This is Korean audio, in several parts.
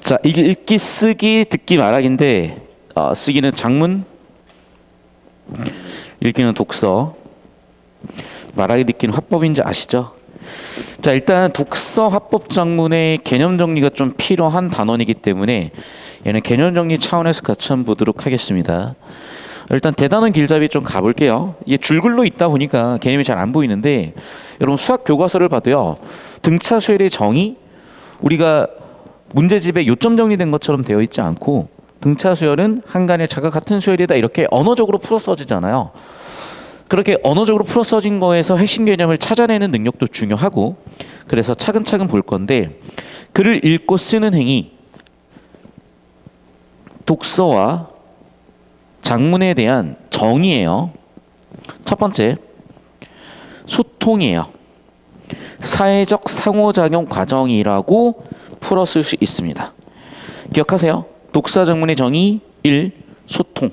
자, 이게 읽기, 쓰기, 듣기, 말하기인데 쓰기는 장문, 읽기는 독서, 말하기, 듣기는 화법인지 아시죠? 자, 일단 독서, 화법, 장문의 개념 정리가 좀 필요한 단원이기 때문에 얘는 개념 정리 차원에서 같이 한번 보도록 하겠습니다. 일단 대단원 길잡이 좀 가볼게요. 이게 줄글로 있다 보니까 개념이 잘 안 보이는데 여러분 수학 교과서를 봐도요. 등차 수열의 정의 우리가 문제집에 요점 정리된 것처럼 되어 있지 않고 등차 수열은 한간의 차가 같은 수열이다 이렇게 언어적으로 풀어 써지잖아요. 그렇게 언어적으로 풀어 써진 거에서 핵심 개념을 찾아내는 능력도 중요하고 그래서 차근차근 볼 건데 글을 읽고 쓰는 행위 독서와 장문에 대한 정의예요. 첫 번째, 소통이에요. 사회적 상호작용 과정이라고 풀었을 수 있습니다. 기억하세요. 독서 장문의 정의 1. 소통,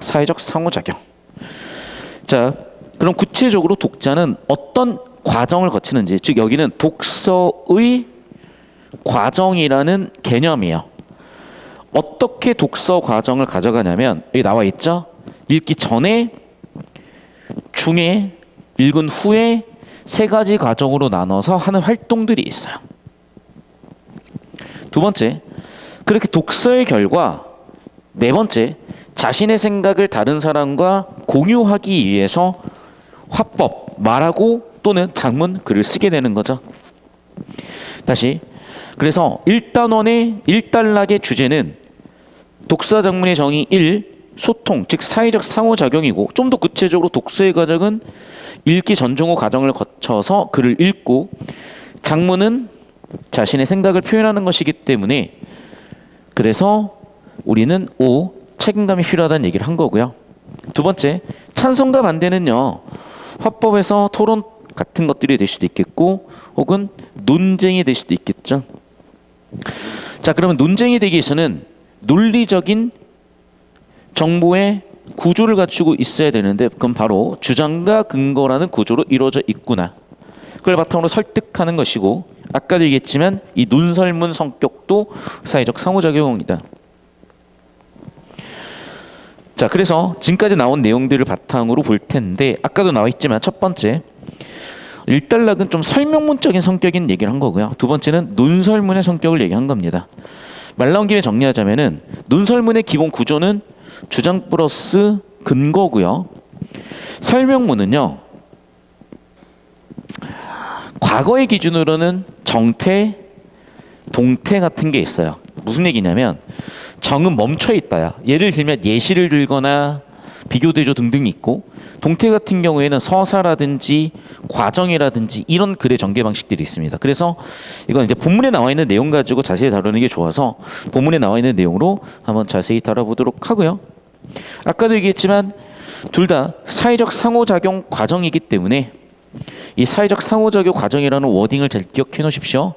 사회적 상호작용. 자, 그럼 구체적으로 독자는 어떤 과정을 거치는지, 즉 여기는 독서의 과정이라는 개념이에요. 어떻게 독서 과정을 가져가냐면 여기 나와 있죠. 읽기 전에, 중에, 읽은 후에 세 가지 과정으로 나눠서 하는 활동들이 있어요. 두 번째, 그렇게 독서의 결과 네 번째, 자신의 생각을 다른 사람과 공유하기 위해서 화법, 말하고 또는 장문, 글을 쓰게 되는 거죠. 다시, 그래서 1단원의 1단락의 주제는 독서 장문의 정의 1, 소통, 즉 사회적 상호작용이고 좀 더 구체적으로 독서의 과정은 읽기 전종호 과정을 거쳐서 글을 읽고 장문은 자신의 생각을 표현하는 것이기 때문에 그래서 우리는 5, 책임감이 필요하다는 얘기를 한 거고요. 두 번째, 찬성과 반대는요. 화법에서 토론 같은 것들이 될 수도 있겠고 혹은 논쟁이 될 수도 있겠죠. 자, 그러면 논쟁이 되기 위해서는 논리적인 정보의 구조를 갖추고 있어야 되는데 그건 바로 주장과 근거라는 구조로 이루어져 있구나. 그걸 바탕으로 설득하는 것이고 아까도 얘기했지만 이 논설문 성격도 사회적 상호작용입니다. 자, 그래서 지금까지 나온 내용들을 바탕으로 볼 텐데 아까도 나와 있지만 첫 번째 1단락은 좀 설명문적인 성격인 얘기를 한 거고요. 두 번째는 논설문의 성격을 얘기한 겁니다. 말 나온 김에 정리하자면은 논설문의 기본 구조는 주장 플러스 근거고요. 설명문은요. 과거의 기준으로는 정태, 동태 같은 게 있어요. 무슨 얘기냐면 정은 멈춰 있다야. 예를 들면 예시를 들거나 비교대조 등등이 있고 동태 같은 경우에는 서사라든지 과정이라든지 이런 글의 전개 방식들이 있습니다. 그래서 이건 이제 본문에 나와 있는 내용 가지고 자세히 다루는 게 좋아서 본문에 나와 있는 내용으로 한번 자세히 다뤄보도록 하고요. 아까도 얘기했지만 둘 다 사회적 상호작용 과정이기 때문에 이 사회적 상호작용 과정이라는 워딩을 잘 기억해 놓으십시오.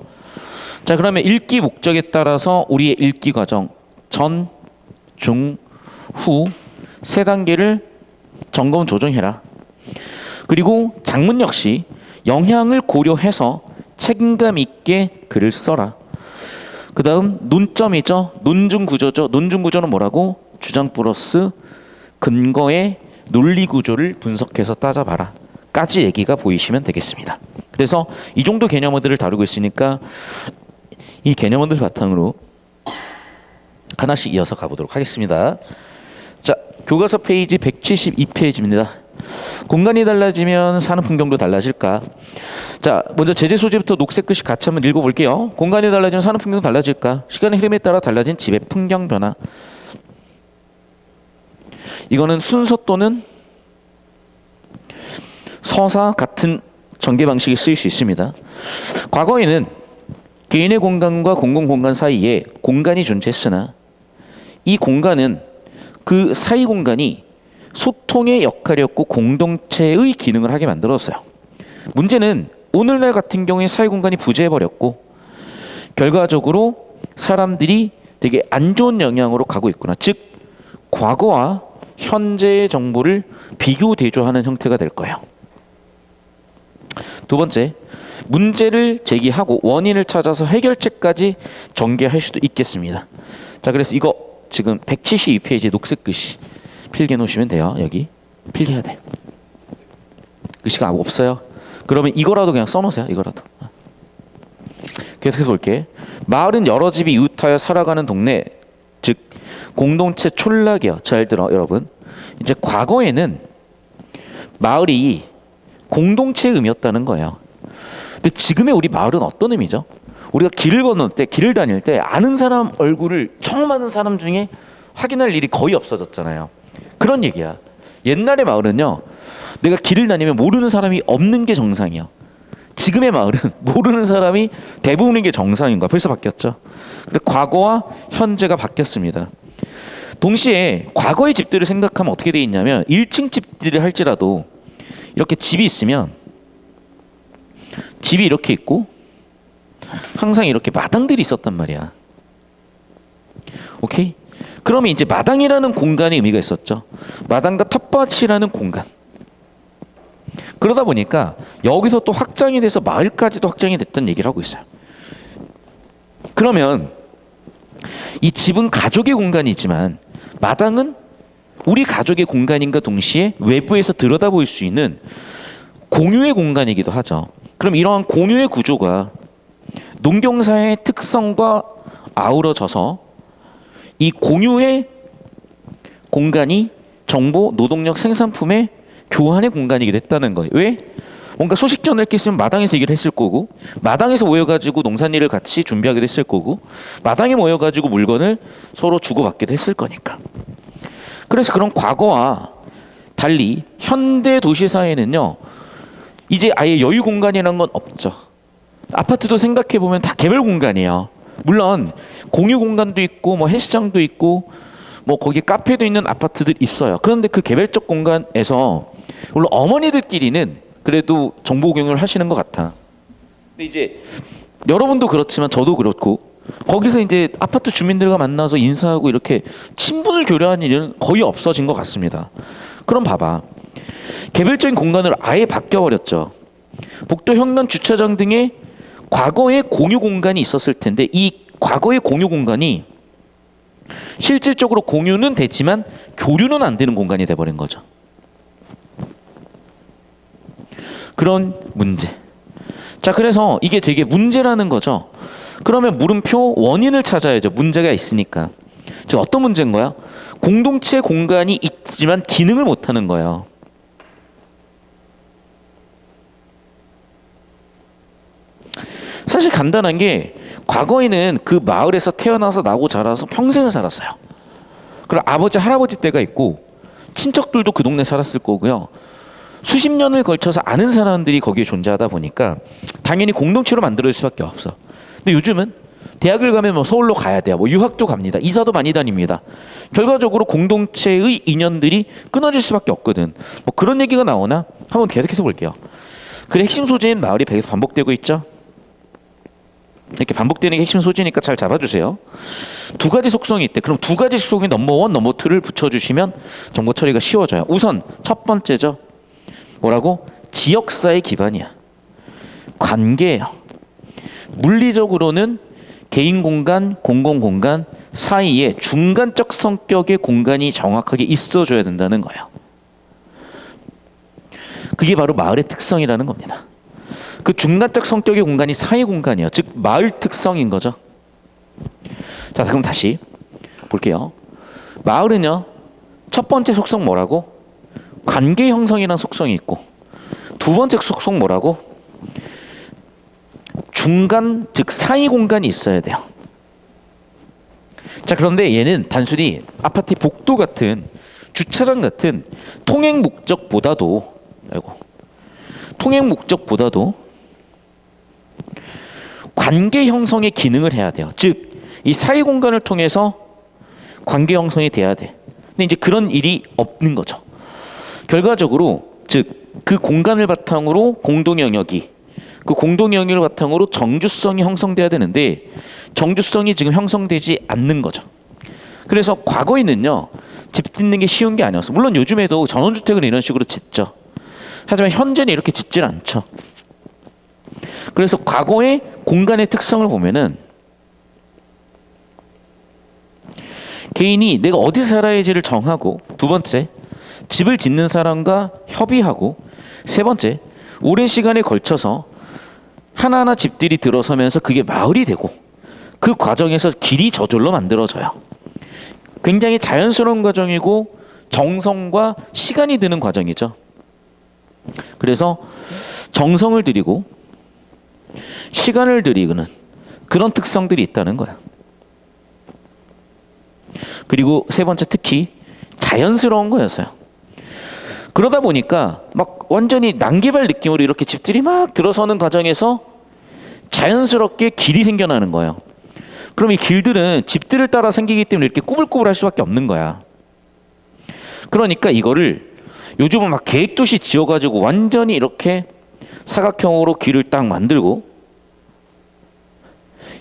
자, 그러면 읽기 목적에 따라서 우리의 읽기 과정 전, 중, 후 세 단계를 점검 조정해라. 그리고 장문 역시 영향을 고려해서 책임감 있게 글을 써라. 그 다음 논점이죠. 논중구조죠. 논중구조는 뭐라고? 주장 플러스 근거의 논리구조를 분석해서 따져봐라. 까지 얘기가 보이시면 되겠습니다. 그래서 이 정도 개념어들을 다루고 있으니까 이 개념어들 바탕으로 하나씩 이어서 가보도록 하겠습니다. 자, 교과서 페이지 172페이지입니다. 공간이 달라지면 사는 풍경도 달라질까? 자, 먼저 제재 소재부터 녹색 글씨 같이 한번 읽어볼게요. 공간이 달라지면 사는 풍경도 달라질까? 시간의 흐름에 따라 달라진 집의 풍경 변화. 이거는 순서 또는 서사 같은 전개 방식이 쓰일 수 있습니다. 과거에는 개인의 공간과 공공공간 사이에 공간이 존재했으나 이 공간은 그 사이 공간이 소통의 역할이었고 공동체의 기능을 하게 만들었어요. 문제는 오늘날 같은 경우에 사이 공간이 부재해버렸고 결과적으로 사람들이 되게 안 좋은 영향으로 가고 있구나. 즉 과거와 현재의 정보를 비교 대조하는 형태가 될 거예요. 두 번째, 문제를 제기하고 원인을 찾아서 해결책까지 전개할 수도 있겠습니다. 자, 그래서 이거 지금 172페이지 녹색 글씨 필기해 놓으시면 돼요. 여기 필기해야 돼. 글씨가 없어요. 그러면 이거라도 그냥 써놓으세요. 이거라도. 계속해서 볼게. 마을은 여러 집이 이웃하여 살아가는 동네, 즉 공동체 촌락이요. 잘 들어 여러분. 이제 과거에는 마을이 공동체의 의미였다는 거예요. 근데 지금의 우리 마을은 어떤 의미죠? 우리가 길을 건널 때, 길을 다닐 때 아는 사람 얼굴을 처음 아는 사람 중에 확인할 일이 거의 없어졌잖아요. 그런 얘기야. 옛날의 마을은요, 내가 길을 다니면 모르는 사람이 없는 게 정상이야. 지금의 마을은 모르는 사람이 대부분인 게 정상인 거야. 벌써 바뀌었죠. 근데 과거와 현재가 바뀌었습니다. 동시에 과거의 집들을 생각하면 어떻게 돼 있냐면 1층 집들을 할지라도 이렇게 집이 있으면 집이 이렇게 있고 항상 이렇게 마당들이 있었단 말이야. 오케이? 그러면 이제 마당이라는 공간의 의미가 있었죠. 마당과 텃밭이라는 공간. 그러다 보니까 여기서 또 확장이 돼서 마을까지도 확장이 됐던 얘기를 하고 있어요. 그러면 이 집은 가족의 공간이지만 마당은 우리 가족의 공간인가 동시에 외부에서 들여다볼 수 있는 공유의 공간이기도 하죠. 그럼 이러한 공유의 구조가 농경사의 특성과 아우러져서 이 공유의 공간이 정보, 노동력, 생산품의 교환의 공간이기도 했다는 거예요. 왜? 뭔가 소식 전할 게 있으면 마당에서 얘기를 했을 거고, 마당에서 모여가지고 농산일을 같이 준비하기도 했을 거고, 마당에 모여가지고 물건을 서로 주고받기도 했을 거니까. 그래서 그런 과거와 달리 현대 도시 사회는요, 이제 아예 여유 공간이라는 건 없죠. 아파트도 생각해 보면 다 개별 공간이에요. 물론 공유 공간도 있고 뭐 헬스장도 있고 뭐 거기 카페도 있는 아파트들 있어요. 그런데 그 개별적 공간에서 물론 어머니들끼리는 그래도 정보 공유를 하시는 것 같아. 근데 이제 여러분도 그렇지만 저도 그렇고 거기서 이제 아파트 주민들과 만나서 인사하고 이렇게 친분을 교류하는 일은 거의 없어진 것 같습니다. 그럼 봐봐. 개별적인 공간으로 아예 바뀌어버렸죠. 복도 현관 주차장 등의 과거의 공유 공간이 있었을 텐데 이 과거의 공유 공간이 실질적으로 공유는 됐지만 교류는 안 되는 공간이 돼버린 거죠. 그런 문제. 자, 그래서 이게 되게 문제라는 거죠. 그러면 물음표 원인을 찾아야죠. 문제가 있으니까. 즉 어떤 문제인 거야? 공동체 공간이 있지만 기능을 못하는 거예요. 사실 간단한 게 과거에는 그 마을에서 태어나서 나고 자라서 평생을 살았어요. 그리고 아버지 할아버지 때가 있고 친척들도 그 동네 살았을 거고요. 수십 년을 걸쳐서 아는 사람들이 거기에 존재하다 보니까 당연히 공동체로 만들 수밖에 없어. 근데 요즘은 대학을 가면 뭐 서울로 가야 돼요. 뭐 유학도 갑니다. 이사도 많이 다닙니다. 결과적으로 공동체의 인연들이 끊어질 수밖에 없거든. 뭐 그런 얘기가 나오나 한번 계속해서 볼게요. 그 핵심 소재인 마을이 계속 반복되고 있죠. 이렇게 반복되는 게 핵심 소재니까 잘 잡아주세요. 두 가지 속성이 있대. 그럼 두 가지 속성이 넘버 1, 넘버 2를 붙여주시면 정보 처리가 쉬워져요. 우선 첫 번째죠. 뭐라고? 지역사의 기반이야. 관계예요. 물리적으로는 개인 공간, 공공 공간 사이에 중간적 성격의 공간이 정확하게 있어줘야 된다는 거예요. 그게 바로 마을의 특성이라는 겁니다. 그 중간적 성격의 공간이 사회 공간이에요. 즉 마을 특성인 거죠. 자, 그럼 다시 볼게요. 마을은요, 첫 번째 속성 뭐라고? 관계 형성이라는 속성이 있고, 두 번째 속성 뭐라고? 중간, 즉 사이 공간이 있어야 돼요. 자, 그런데 얘는 단순히 아파트 복도 같은 주차장 같은 통행 목적보다도 관계 형성의 기능을 해야 돼요. 즉 이 사이 공간을 통해서 관계 형성이 돼야 돼. 근데 이제 그런 일이 없는 거죠. 결과적으로 즉 그 공간을 바탕으로 공동 영역이, 그 공동 영역을 바탕으로 정주성이 형성돼야 되는데 정주성이 지금 형성되지 않는 거죠. 그래서 과거에는요, 집 짓는 게 쉬운 게 아니었어. 물론 요즘에도 전원주택을 이런 식으로 짓죠. 하지만 현재는 이렇게 짓질 않죠. 그래서 과거의 공간의 특성을 보면은 개인이 내가 어디서 살아야지를 정하고, 두 번째, 집을 짓는 사람과 협의하고, 세 번째, 오랜 시간에 걸쳐서 하나하나 집들이 들어서면서 그게 마을이 되고, 그 과정에서 길이 저절로 만들어져요. 굉장히 자연스러운 과정이고 정성과 시간이 드는 과정이죠. 그래서 정성을 들이고 시간을 들이는 그런 특성들이 있다는 거야. 그리고 세 번째, 특히 자연스러운 거였어요. 그러다 보니까 막 완전히 난개발 느낌으로 이렇게 집들이 막 들어서는 과정에서 자연스럽게 길이 생겨나는 거예요. 그럼 이 길들은 집들을 따라 생기기 때문에 이렇게 꾸불꾸불할 수밖에 없는 거야. 그러니까 이거를 요즘은 막 계획도시 지어가지고 완전히 이렇게 사각형으로 길을 딱 만들고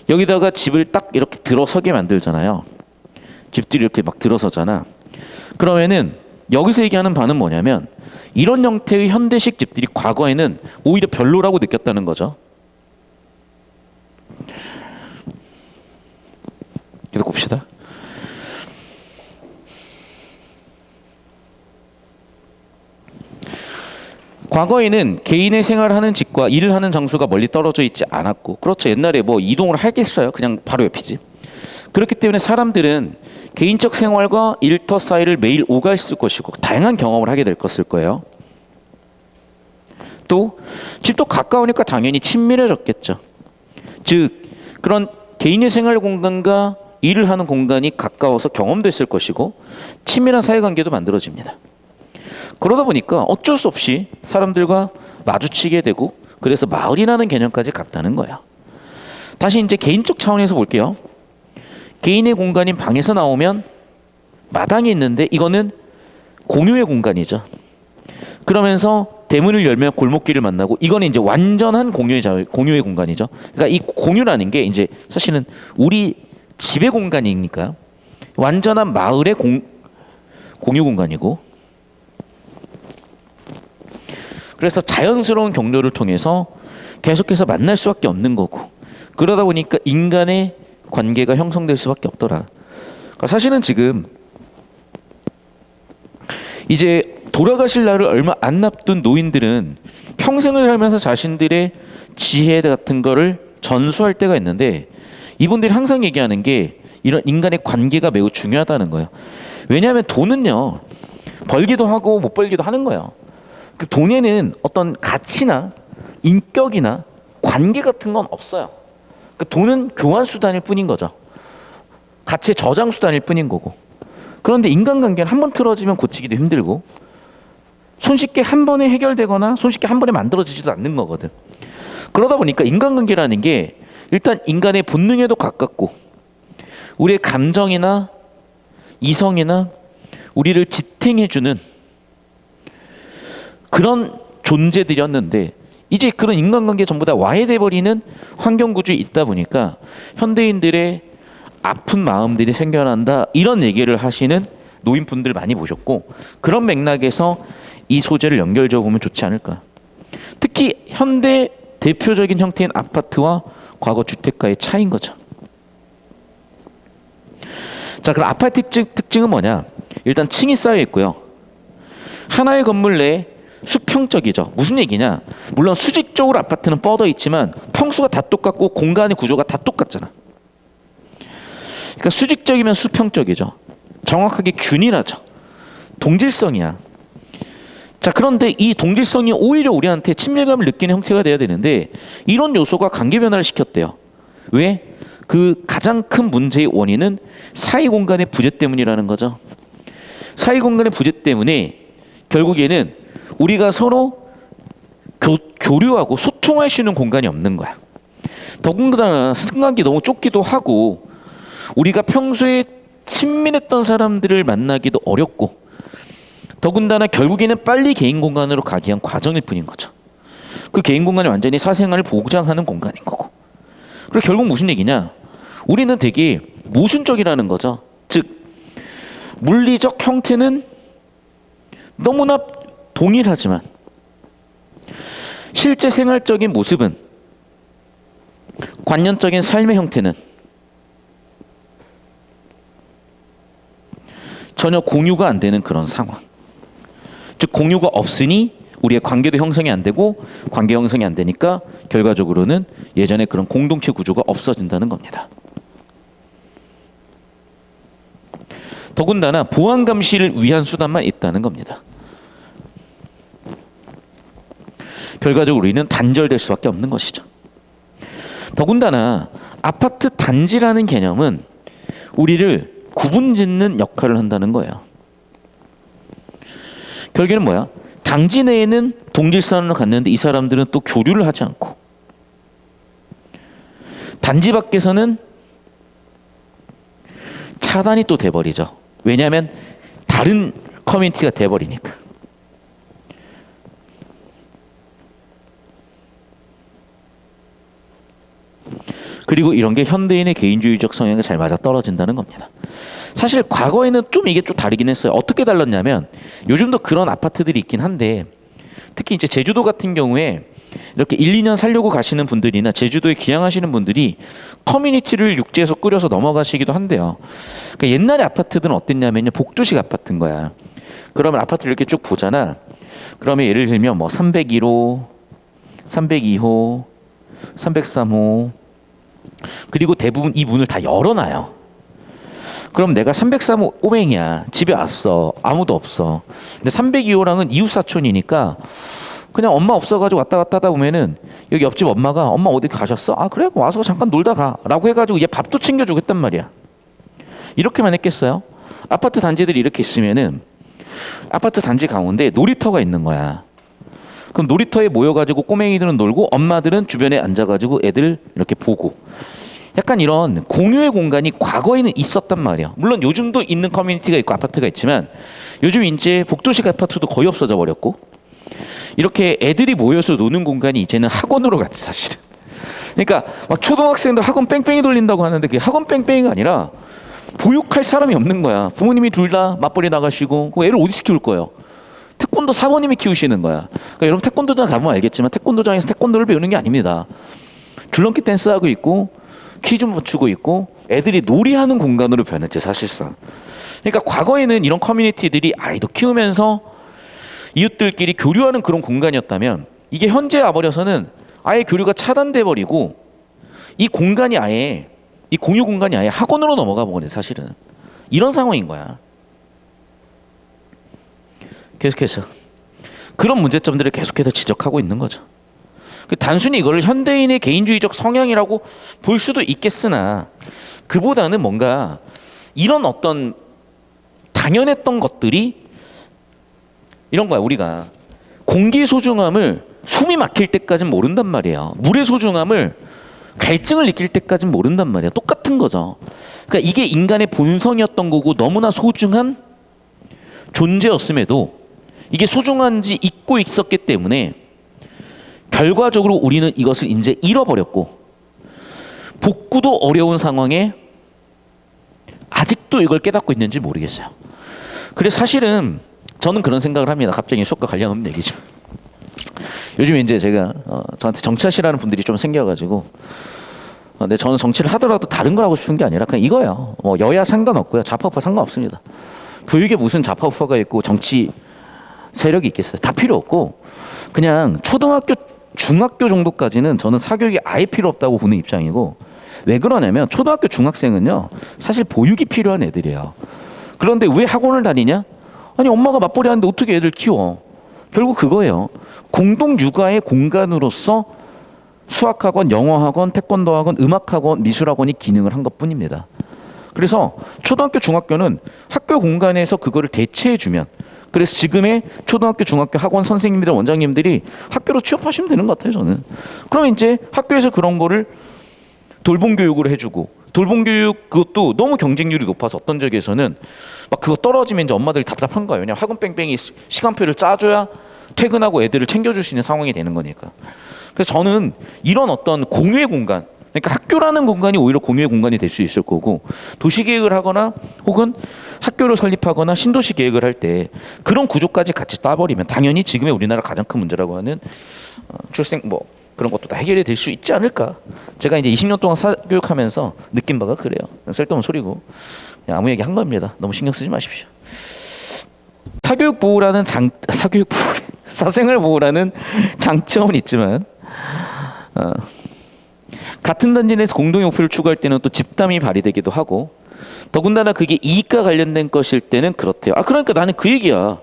여기다가 집을 딱 이렇게 들어서게 만들잖아요. 집들이 이렇게 막 들어서잖아. 그러면은 여기서 얘기하는 바는 뭐냐면 이런 형태의 현대식 집들이 과거에는 오히려 별로라고 느꼈다는 거죠. 계속 봅시다. 과거에는 개인의 생활하는 집과 일을 하는 장소가 멀리 떨어져 있지 않았고, 그렇죠. 옛날에 뭐 이동을 하겠어요. 그냥 바로 옆이지. 그렇기 때문에 사람들은 개인적 생활과 일터 사이를 매일 오가있을 것이고 다양한 경험을 하게 될 것일 거예요. 또 집도 가까우니까 당연히 친밀해졌겠죠. 즉 그런 개인의 생활 공간과 일을 하는 공간이 가까워서 경험됐을 것이고 친밀한 사회관계도 만들어집니다. 그러다 보니까 어쩔 수 없이 사람들과 마주치게 되고 그래서 마을이라는 개념까지 갔다는 거예요. 다시 이제 개인적 차원에서 볼게요. 개인의 공간인 방에서 나오면 마당이 있는데 이거는 공유의 공간이죠. 그러면서 대문을 열면 골목길을 만나고 이거는 이제 완전한 공유의 공간이죠. 그러니까 이 공유라는 게 이제 사실은 우리 집의 공간이니까 완전한 마을의 공유 공간이고, 그래서 자연스러운 경로를 통해서 계속해서 만날 수밖에 없는 거고, 그러다 보니까 인간의 관계가 형성될 수밖에 없더라. 그러니까 사실은 지금 이제 돌아가실 날을 얼마 안 앞둔 노인들은 평생을 살면서 자신들의 지혜 같은 거를 전수할 때가 있는데 이분들이 항상 얘기하는 게 이런 인간의 관계가 매우 중요하다는 거예요. 왜냐하면 돈은요 벌기도 하고 못 벌기도 하는 거예요. 그 돈에는 어떤 가치나 인격이나 관계 같은 건 없어요. 그 돈은 교환 수단일 뿐인 거죠. 가치의 저장 수단일 뿐인 거고. 그런데 인간관계는 한 번 틀어지면 고치기도 힘들고 손쉽게 한 번에 해결되거나 손쉽게 한 번에 만들어지지도 않는 거거든. 그러다 보니까 인간관계라는 게 일단 인간의 본능에도 가깝고 우리의 감정이나 이성이나 우리를 지탱해주는 그런 존재들이었는데 이제 그런 인간관계 전부 다 와해돼버리는 환경구조에 있다 보니까 현대인들의 아픈 마음들이 생겨난다, 이런 얘기를 하시는 노인분들 많이 보셨고, 그런 맥락에서 이 소재를 연결지어 보면 좋지 않을까. 특히 현대 대표적인 형태인 아파트와 과거 주택가의 차이인 거죠. 자, 그럼 아파트 특징은 뭐냐? 일단 층이 쌓여 있고요. 하나의 건물 내에 수평적이죠. 무슨 얘기냐? 물론 수직적으로 아파트는 뻗어 있지만 평수가 다 똑같고 공간의 구조가 다 똑같잖아. 그러니까 수직적이면 수평적이죠. 정확하게 균일하죠. 동질성이야. 자, 그런데 이 동질성이 오히려 우리한테 친밀감을 느끼는 형태가 돼야 되는데 이런 요소가 관계 변화를 시켰대요. 왜? 그 가장 큰 문제의 원인은 사이 공간의 부재 때문이라는 거죠. 사이 공간의 부재 때문에 결국에는 우리가 서로 교류하고 소통할 수 있는 공간이 없는 거야. 더군다나 생각이 너무 좁기도 하고 우리가 평소에 친밀했던 사람들을 만나기도 어렵고 더군다나 결국에는 빨리 개인 공간으로 가기 위한 과정일 뿐인 거죠. 그 개인 공간이 완전히 사생활을 보장하는 공간인 거고. 그리고 결국 무슨 얘기냐? 우리는 되게 모순적이라는 거죠. 즉 물리적 형태는 너무나 동일하지만 실제 생활적인 모습은 관념적인 삶의 형태는 전혀 공유가 안 되는 그런 상황. 즉 공유가 없으니 우리의 관계도 형성이 안 되고 관계 형성이 안 되니까 결과적으로는 예전에 그런 공동체 구조가 없어진다는 겁니다. 더군다나 보안 감시를 위한 수단만 있다는 겁니다. 결과적으로 우리는 단절될 수밖에 없는 것이죠. 더군다나 아파트 단지라는 개념은 우리를 구분짓는 역할을 한다는 거예요. 결국에는 뭐야? 단지 내에는 동질선을 갖는데 이 사람들은 또 교류를 하지 않고 단지 밖에서는 차단이 또 돼버리죠. 왜냐하면 다른 커뮤니티가 돼버리니까. 그리고 이런 게 현대인의 개인주의적 성향에 잘 맞아떨어진다는 겁니다. 사실 과거에는 좀 이게 좀 다르긴 했어요. 어떻게 달랐냐면 요즘도 그런 아파트들이 있긴 한데 특히 이제 제주도 같은 경우에 이렇게 1, 2년 살려고 가시는 분들이나 제주도에 기항하시는 분들이 커뮤니티를 육지에서 꾸려서 넘어가시기도 한대요. 그러니까 옛날에 아파트들은 어땠냐면요. 복도식 아파트인 거야. 그러면 아파트를 이렇게 쭉 보잖아. 그러면 예를 들면 뭐 301호, 302호, 303호 그리고 대부분 이 문을 다 열어놔요. 그럼 내가 303호 꼬맹이야. 집에 왔어. 아무도 없어. 근데 302호랑은 이웃사촌이니까 그냥 엄마 없어가지고 왔다 갔다 하다 보면은 여기 옆집 엄마가 엄마 어디 가셨어? 아 그래? 와서 잠깐 놀다 가. 라고 해가지고 얘 밥도 챙겨주겠단 말이야. 이렇게만 했겠어요? 아파트 단지들이 이렇게 있으면은 아파트 단지 가운데 놀이터가 있는 거야. 그럼 놀이터에 모여가지고 꼬맹이들은 놀고 엄마들은 주변에 앉아가지고 애들 이렇게 보고 약간 이런 공유의 공간이 과거에는 있었단 말이야. 물론 요즘도 있는 커뮤니티가 있고 아파트가 있지만 요즘 이제 복도식 아파트도 거의 없어져 버렸고 이렇게 애들이 모여서 노는 공간이 이제는 학원으로 갔지 사실은. 그러니까 막 초등학생들 학원 뺑뺑이 돌린다고 하는데 그게 학원 뺑뺑이가 아니라 보육할 사람이 없는 거야. 부모님이 둘 다 맞벌이 나가시고 그 애를 어디서 키울 거예요? 태권도 사모님이 키우시는 거야. 그러니까 여러분 태권도장 가보면 알겠지만 태권도장에서 태권도를 배우는 게 아닙니다. 줄넘기 댄스 하고 있고 퀴즈 맞추고 있고 애들이 놀이하는 공간으로 변했지 사실상. 그러니까 과거에는 이런 커뮤니티들이 아이도 키우면서 이웃들끼리 교류하는 그런 공간이었다면 이게 현재 와버려서는 아예 교류가 차단돼 버리고 이 공간이 아예 이 공유 공간이 아예 학원으로 넘어가 버리네 사실은. 이런 상황인 거야. 계속해서 그런 문제점들을 계속해서 지적하고 있는 거죠. 단순히 이걸 현대인의 개인주의적 성향이라고 볼 수도 있겠으나 그보다는 뭔가 이런 어떤 당연했던 것들이 이런 거야. 우리가 공기의 소중함을 숨이 막힐 때까지는 모른단 말이에요. 물의 소중함을 갈증을 느낄 때까지는 모른단 말이에요. 똑같은 거죠. 그러니까 이게 인간의 본성이었던 거고 너무나 소중한 존재였음에도 이게 소중한지 잊고 있었기 때문에 결과적으로 우리는 이것을 이제 잃어버렸고 복구도 어려운 상황에 아직도 이걸 깨닫고 있는지 모르겠어요. 그래서 사실은 저는 그런 생각을 합니다. 갑자기 수업과 관련 없는 얘기지만 요즘 이제 제가 저한테 정치하시라는 분들이 좀 생겨가지고 근데 저는 정치를 하더라도 다른 걸 하고 싶은 게 아니라 그냥 이거예요. 뭐 여야 상관없고요. 좌파 우파 상관없습니다. 교육에 무슨 좌파 우파가 있고 정치 세력이 있겠어요. 다 필요 없고 그냥 초등학교 중학교 정도까지는 저는 사교육이 아예 필요 없다고 보는 입장이고 왜 그러냐면 초등학교 중학생은요 사실 보육이 필요한 애들이에요. 그런데 왜 학원을 다니냐? 아니 엄마가 맞벌이 하는데 어떻게 애들 키워? 결국 그거예요. 공동 육아의 공간으로서 수학학원, 영어학원, 태권도학원, 음악학원, 미술학원이 기능을 한 것뿐입니다. 그래서 초등학교 중학교는 학교 공간에서 그거를 대체해주면 그래서 지금의 초등학교 중학교 학원 선생님들 원장님들이 학교로 취업하시면 되는 것 같아요 저는. 그러면 이제 학교에서 그런 거를 돌봄 교육을 해주고 돌봄 교육 그것도 너무 경쟁률이 높아서 어떤 지역에서는 막 그거 떨어지면 이제 엄마들이 답답한 거예요. 왜냐면 학원 뺑뺑이 시간표를 짜줘야 퇴근하고 애들을 챙겨줄 수 있는 상황이 되는 거니까. 그래서 저는 이런 어떤 공유의 공간 그러니까 학교라는 공간이 오히려 공유의 공간이 될 수 있을 거고 도시계획을 하거나 혹은 학교를 설립하거나 신도시 계획을 할 때 그런 구조까지 같이 따버리면 당연히 지금의 우리나라 가장 큰 문제라고 하는 출생 뭐 그런 것도 다 해결이 될 수 있지 않을까. 제가 이제 20년 동안 사교육하면서 느낀 바가 그래요. 쓸데없는 소리고 그냥 아무 얘기 한 겁니다. 너무 신경 쓰지 마십시오. 사교육보호라는 사교육보호 사생활보호라는 장점은 있지만 같은 단지 내에서 공동의 목표를 추구할 때는 또 집단이 발휘되기도 하고 더군다나 그게 이익과 관련된 것일 때는 그렇대요. 그러니까 나는 그 얘기야.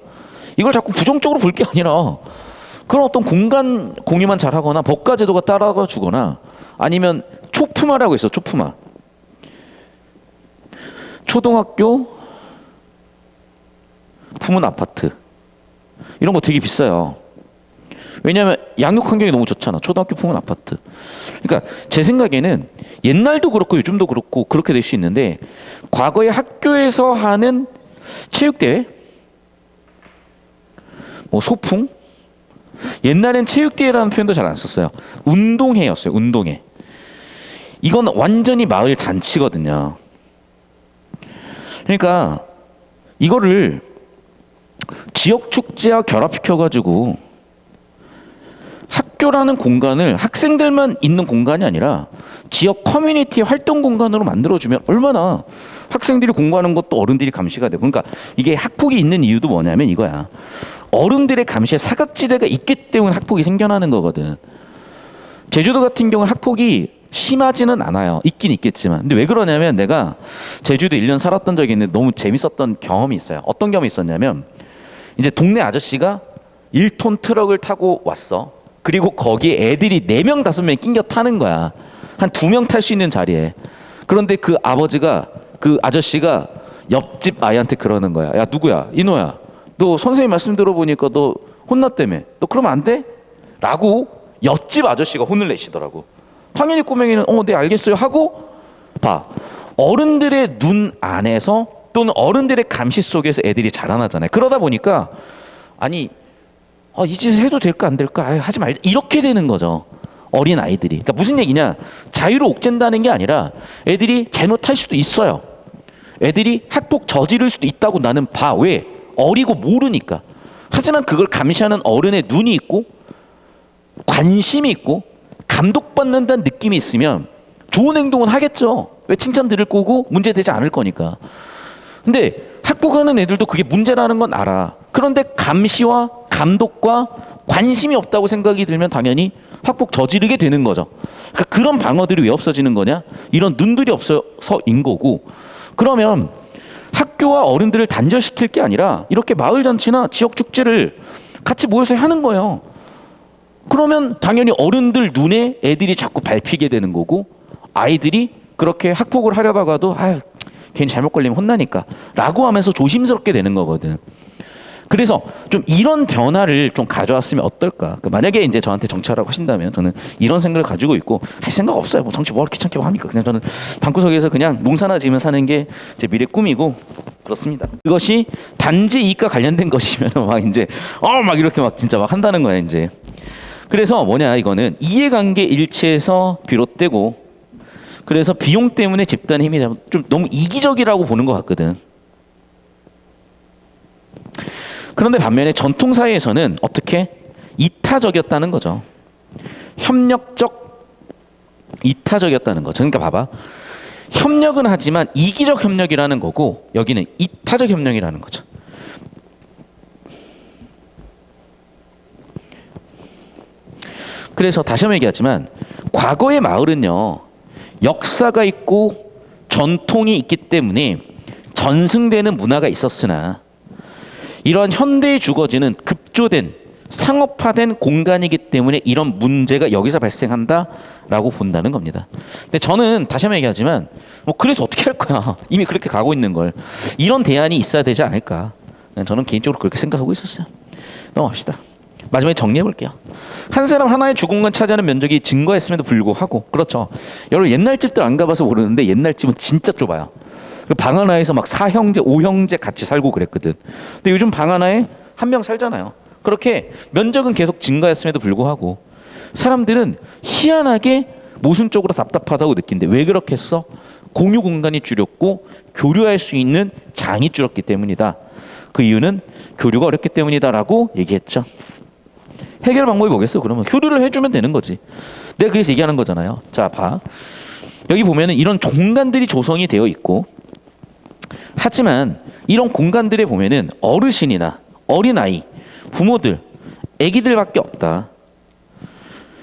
이걸 자꾸 부정적으로 볼 게 아니라 그런 어떤 공간 공유만 잘하거나 법과 제도가 따라가 주거나 아니면 초품화라고 있어. 초품화. 초등학교 품은 아파트 이런 거 되게 비싸요. 왜냐하면 양육 환경이 너무 좋잖아. 초등학교 품은 아파트. 그러니까 제 생각에는 옛날도 그렇고 요즘도 그렇고 그렇게 될 수 있는데 과거에 학교에서 하는 체육대회 뭐 소풍 옛날엔 체육대회라는 표현도 잘 안 썼어요. 운동회였어요. 운동회. 이건 완전히 마을 잔치거든요. 그러니까 이거를 지역 축제와 결합시켜가지고 학교라는 공간을 학생들만 있는 공간이 아니라 지역 커뮤니티 활동 공간으로 만들어주면 얼마나 학생들이 공부하는 것도 어른들이 감시가 되고 그러니까 이게 학폭이 있는 이유도 뭐냐면 이거야. 어른들의 감시에 사각지대가 있기 때문에 학폭이 생겨나는 거거든. 제주도 같은 경우는 학폭이 심하지는 않아요. 있긴 있겠지만. 근데 왜 그러냐면 내가 제주도 1년 살았던 적이 있는데 너무 재밌었던 경험이 있어요. 어떤 경험이 있었냐면 이제 동네 아저씨가 1톤 트럭을 타고 왔어. 그리고 거기에 애들이 4명, 5명이 낑겨 타는 거야. 한 2명 탈 수 있는 자리에. 그런데 그 아버지가 그 아저씨가 옆집 아이한테 그러는 거야. 야 누구야? 이노야. 너 선생님 말씀 들어보니까 너 혼났다며. 너 그러면 안 돼? 라고 옆집 아저씨가 혼을 내시더라고. 당연히 꼬맹이는 네 알겠어요 하고 봐. 어른들의 눈 안에서 또는 어른들의 감시 속에서 애들이 자라나잖아요. 그러다 보니까 아니 이 짓을 해도 될까 안 될까 하지 말자 이렇게 되는 거죠. 어린 아이들이. 그러니까 무슨 얘기냐. 자유를 옥죄다는 게 아니라 애들이 잘못할 수도 있어요. 애들이 학폭 저지를 수도 있다고 나는 봐. 왜? 어리고 모르니까. 하지만 그걸 감시하는 어른의 눈이 있고 관심이 있고 감독받는다는 느낌이 있으면 좋은 행동은 하겠죠. 왜 칭찬 들을 거고 문제되지 않을 거니까. 근데 학폭하는 애들도 그게 문제라는 건 알아. 그런데 감시와 감독과 관심이 없다고 생각이 들면 당연히 학폭 저지르게 되는 거죠. 그러니까 그런 방어들이 왜 없어지는 거냐? 이런 눈들이 없어서인 거고. 그러면 학교와 어른들을 단절시킬 게 아니라 이렇게 마을 잔치나 지역 축제를 같이 모여서 하는 거예요. 그러면 당연히 어른들 눈에 애들이 자꾸 밟히게 되는 거고 아이들이 그렇게 학폭을 하려다가도 괜히 잘못 걸리면 혼나니까 라고 하면서 조심스럽게 되는 거거든. 그래서 좀 이런 변화를 좀 가져왔으면 어떨까. 만약에 이제 저한테 정치하라고 하신다면 저는 이런 생각을 가지고 있고 할 생각 없어요. 뭐 정치 뭐 귀찮게 합니까. 그냥 저는 방구석에서 그냥 농사나 지으며 사는 게 제 미래 꿈이고 그렇습니다. 그것이 단지 이익과 관련된 것이면 막 이제 막 이렇게 막 진짜 막 한다는 거야 이제. 그래서 뭐냐 이거는 이해관계 일치에서 비롯되고 그래서 비용 때문에 집단의 힘이 좀 너무 이기적이라고 보는 것 같거든. 그런데 반면에 전통사회에서는 어떻게 이타적이었다는 거죠. 협력적 이타적이었다는 거죠. 그러니까 봐봐. 협력은 하지만 이기적 협력이라는 거고 여기는 이타적 협력이라는 거죠. 그래서 다시 한번 얘기하지만 과거의 마을은요. 역사가 있고 전통이 있기 때문에 전승되는 문화가 있었으나 이러한 현대의 주거지는 급조된 상업화된 공간이기 때문에 이런 문제가 여기서 발생한다라고 본다는 겁니다. 근데 저는 다시 한번 얘기하지만 그래서 어떻게 할 거야. 이미 그렇게 가고 있는 걸. 이런 대안이 있어야 되지 않을까. 저는 개인적으로 그렇게 생각하고 있었어요. 넘어갑시다. 마지막에 정리해 볼게요. 한 사람 하나의 주공간 차지하는 면적이 증가했음에도 불구하고 그렇죠. 여러분 옛날 집들 안 가봐서 모르는데 옛날 집은 진짜 좁아요. 방 하나에서 막 4형제, 5형제 같이 살고 그랬거든. 근데 요즘 방 하나에 한 명 살잖아요. 그렇게 면적은 계속 증가했음에도 불구하고 사람들은 희한하게 모순적으로 답답하다고 느낀대. 왜 그렇게 했어? 공유 공간이 줄였고 교류할 수 있는 장이 줄었기 때문이다. 그 이유는 교류가 어렵기 때문이다라고 얘기했죠. 해결 방법이 뭐겠어? 그러면 교류를 해주면 되는 거지. 내가 그래서 얘기하는 거잖아요. 자, 봐. 여기 보면은 이런 공간들이 조성이 되어 있고, 하지만 이런 공간들에 보면은 어르신이나 어린아이, 부모들, 아기들밖에 없다.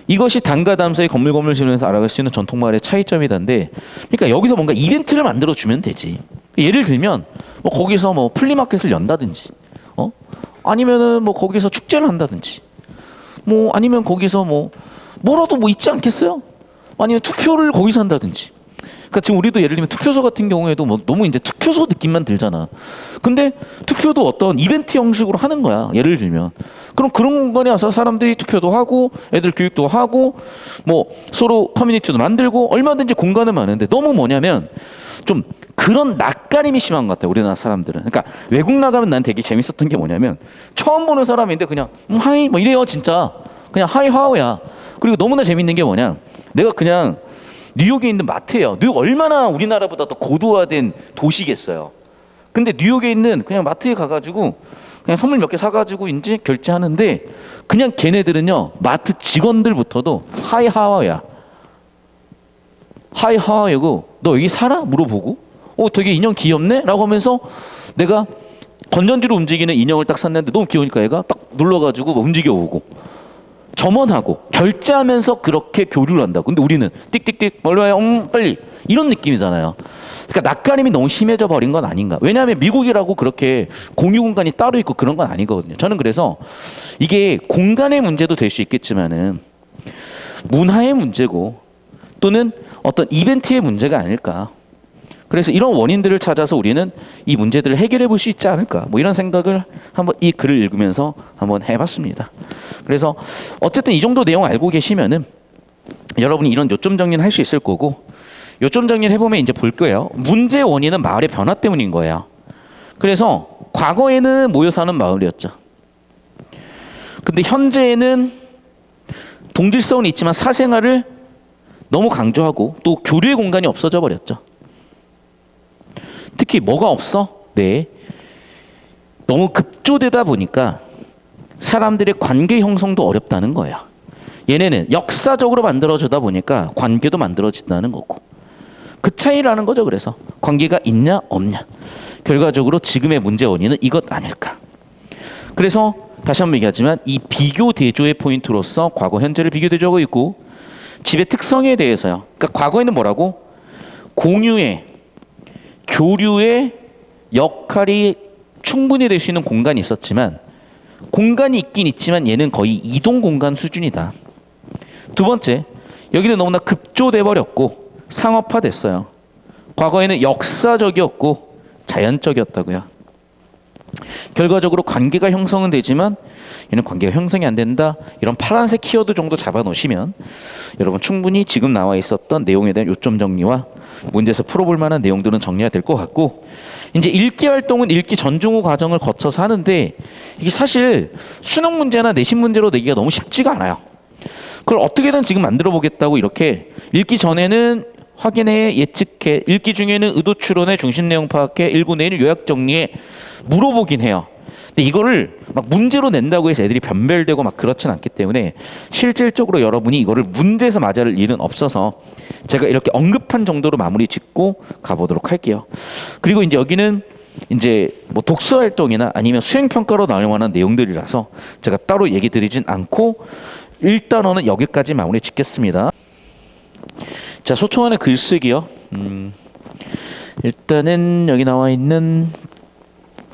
이것이 단과 담사의 건물건물 지으면서 알아갈 수 있는 전통마을의 차이점이던데, 그러니까 여기서 뭔가 이벤트를 만들어 주면 되지. 예를 들면 뭐 거기서 뭐 플리마켓을 연다든지, 아니면은 뭐 거기서 축제를 한다든지, 뭐 아니면 거기서 뭐라도 뭐 있지 않겠어요? 아니면 투표를 거기서 한다든지. 그러니까 지금 우리도 예를 들면 투표소 같은 경우에도 뭐 너무 이제 투표소 느낌만 들잖아. 근데 투표도 어떤 이벤트 형식으로 하는 거야. 예를 들면. 그럼 그런 공간에 와서 사람들이 투표도 하고 애들 교육도 하고 뭐 서로 커뮤니티도 만들고 얼마든지 공간은 많은데, 너무 뭐냐면 좀 그런 낯가림이 심한 것 같아요. 우리나라 사람들은. 그러니까 외국 나가면 난 되게 재밌었던 게 뭐냐면, 처음 보는 사람인데 그냥 하이 뭐 이래요. 진짜 그냥 하이 하우야. 그리고 너무나 재밌는 게 뭐냐, 내가 그냥 뉴욕에 있는 마트예요. 뉴욕 얼마나 우리나라보다 더 고도화된 도시겠어요. 근데 뉴욕에 있는 그냥 마트에 가가지고 그냥 선물 몇 개 사가지고 이제 결제하는데, 그냥 걔네들은요, 마트 직원들부터도 하이 하와야, 하이 하와이고, 너 여기 살아? 물어보고, 되게 인형 귀엽네? 라고 하면서, 내가 건전지로 움직이는 인형을 딱 샀는데 너무 귀여우니까 얘가 딱 눌러가지고 움직여오고, 점원하고 결제하면서 그렇게 교류를 한다고. 근데 우리는 띡띡띡 얼마야? 빨리, 이런 느낌이잖아요. 그러니까 낯가림이 너무 심해져 버린 건 아닌가. 왜냐하면 미국이라고 그렇게 공유 공간이 따로 있고 그런 건 아니거든요. 저는 그래서 이게 공간의 문제도 될 수 있겠지만은 문화의 문제고, 또는 어떤 이벤트의 문제가 아닐까. 그래서 이런 원인들을 찾아서 우리는 이 문제들을 해결해 볼 수 있지 않을까, 뭐 이런 생각을 한번 이 글을 읽으면서 한번 해봤습니다. 그래서 어쨌든 이 정도 내용 알고 계시면은 여러분이 이런 요점 정리는 할 수 있을 거고, 요점 정리를 해보면 이제 볼 거예요. 문제의 원인은 마을의 변화 때문인 거예요. 그래서 과거에는 모여 사는 마을이었죠. 근데 현재에는 동질성은 있지만 사생활을 너무 강조하고 또 교류의 공간이 없어져 버렸죠. 특히 뭐가 없어? 네, 너무 급조되다 보니까 사람들의 관계 형성도 어렵다는 거예요. 얘네는 역사적으로 만들어주다 보니까 관계도 만들어진다는 거고, 그 차이라는 거죠. 그래서 관계가 있냐 없냐, 결과적으로 지금의 문제 원인은 이것 아닐까. 그래서 다시 한번 얘기하지만 이 비교 대조의 포인트로서 과거 현재를 비교 대조하고 있고, 집의 특성에 대해서요. 그러니까 과거에는 뭐라고? 공유의, 교류의 역할이 충분히 될 수 있는 공간이 있었지만, 공간이 있긴 있지만 얘는 거의 이동 공간 수준이다. 두 번째, 여기는 너무나 급조돼 버렸고 상업화됐어요. 과거에는 역사적이었고 자연적이었다고요. 결과적으로 관계가 형성은 되지만 얘는 관계가 형성이 안 된다. 이런 파란색 키워드 정도 잡아 놓으시면 여러분 충분히 지금 나와 있었던 내용에 대한 요점 정리와 문제에서 풀어볼 만한 내용들은 정리가 될 것 같고, 이제 읽기 활동은 읽기 전중후 과정을 거쳐서 하는데, 이게 사실 수능 문제나 내신 문제로 내기가 너무 쉽지가 않아요. 그걸 어떻게든 지금 만들어 보겠다고 이렇게 읽기 전에는 확인해, 예측해, 읽기 중에는 의도 추론해, 중심 내용 파악해, 일부 내일 요약 정리해, 물어보긴 해요. 근데 이거를 막 문제로 낸다고 해서 애들이 변별되고 막 그렇진 않기 때문에 실질적으로 여러분이 이거를 문제에서 맞을 일은 없어서 제가 이렇게 언급한 정도로 마무리 짓고 가보도록 할게요. 그리고 이제 여기는 이제 뭐 독서 활동이나 아니면 수행 평가로 나올 만한 내용들이라서 제가 따로 얘기 드리진 않고 일단어는 여기까지 마무리 짓겠습니다. 자, 소통하는 글쓰기요. 일단은 여기 나와 있는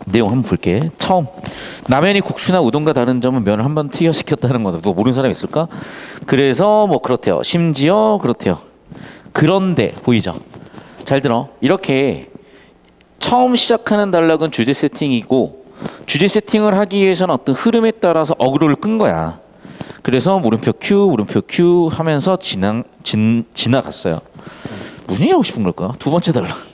내용 한번 볼게. 처음, 라면이 국수나 우동과 다른 점은 면을 한번 튀겨시켰다는 거다. 누가 모르는 사람 있을까? 그래서 뭐 그렇대요. 심지어 그렇대요. 그런데 보이죠? 잘 들어. 이렇게 처음 시작하는 단락은 주제 세팅이고, 주제 세팅을 하기 위해서는 어떤 흐름에 따라서 어그로를 끈 거야. 그래서 물음표 Q 하면서 지나갔어요. 무슨 얘기 하고 싶은 걸까? 두 번째 단락.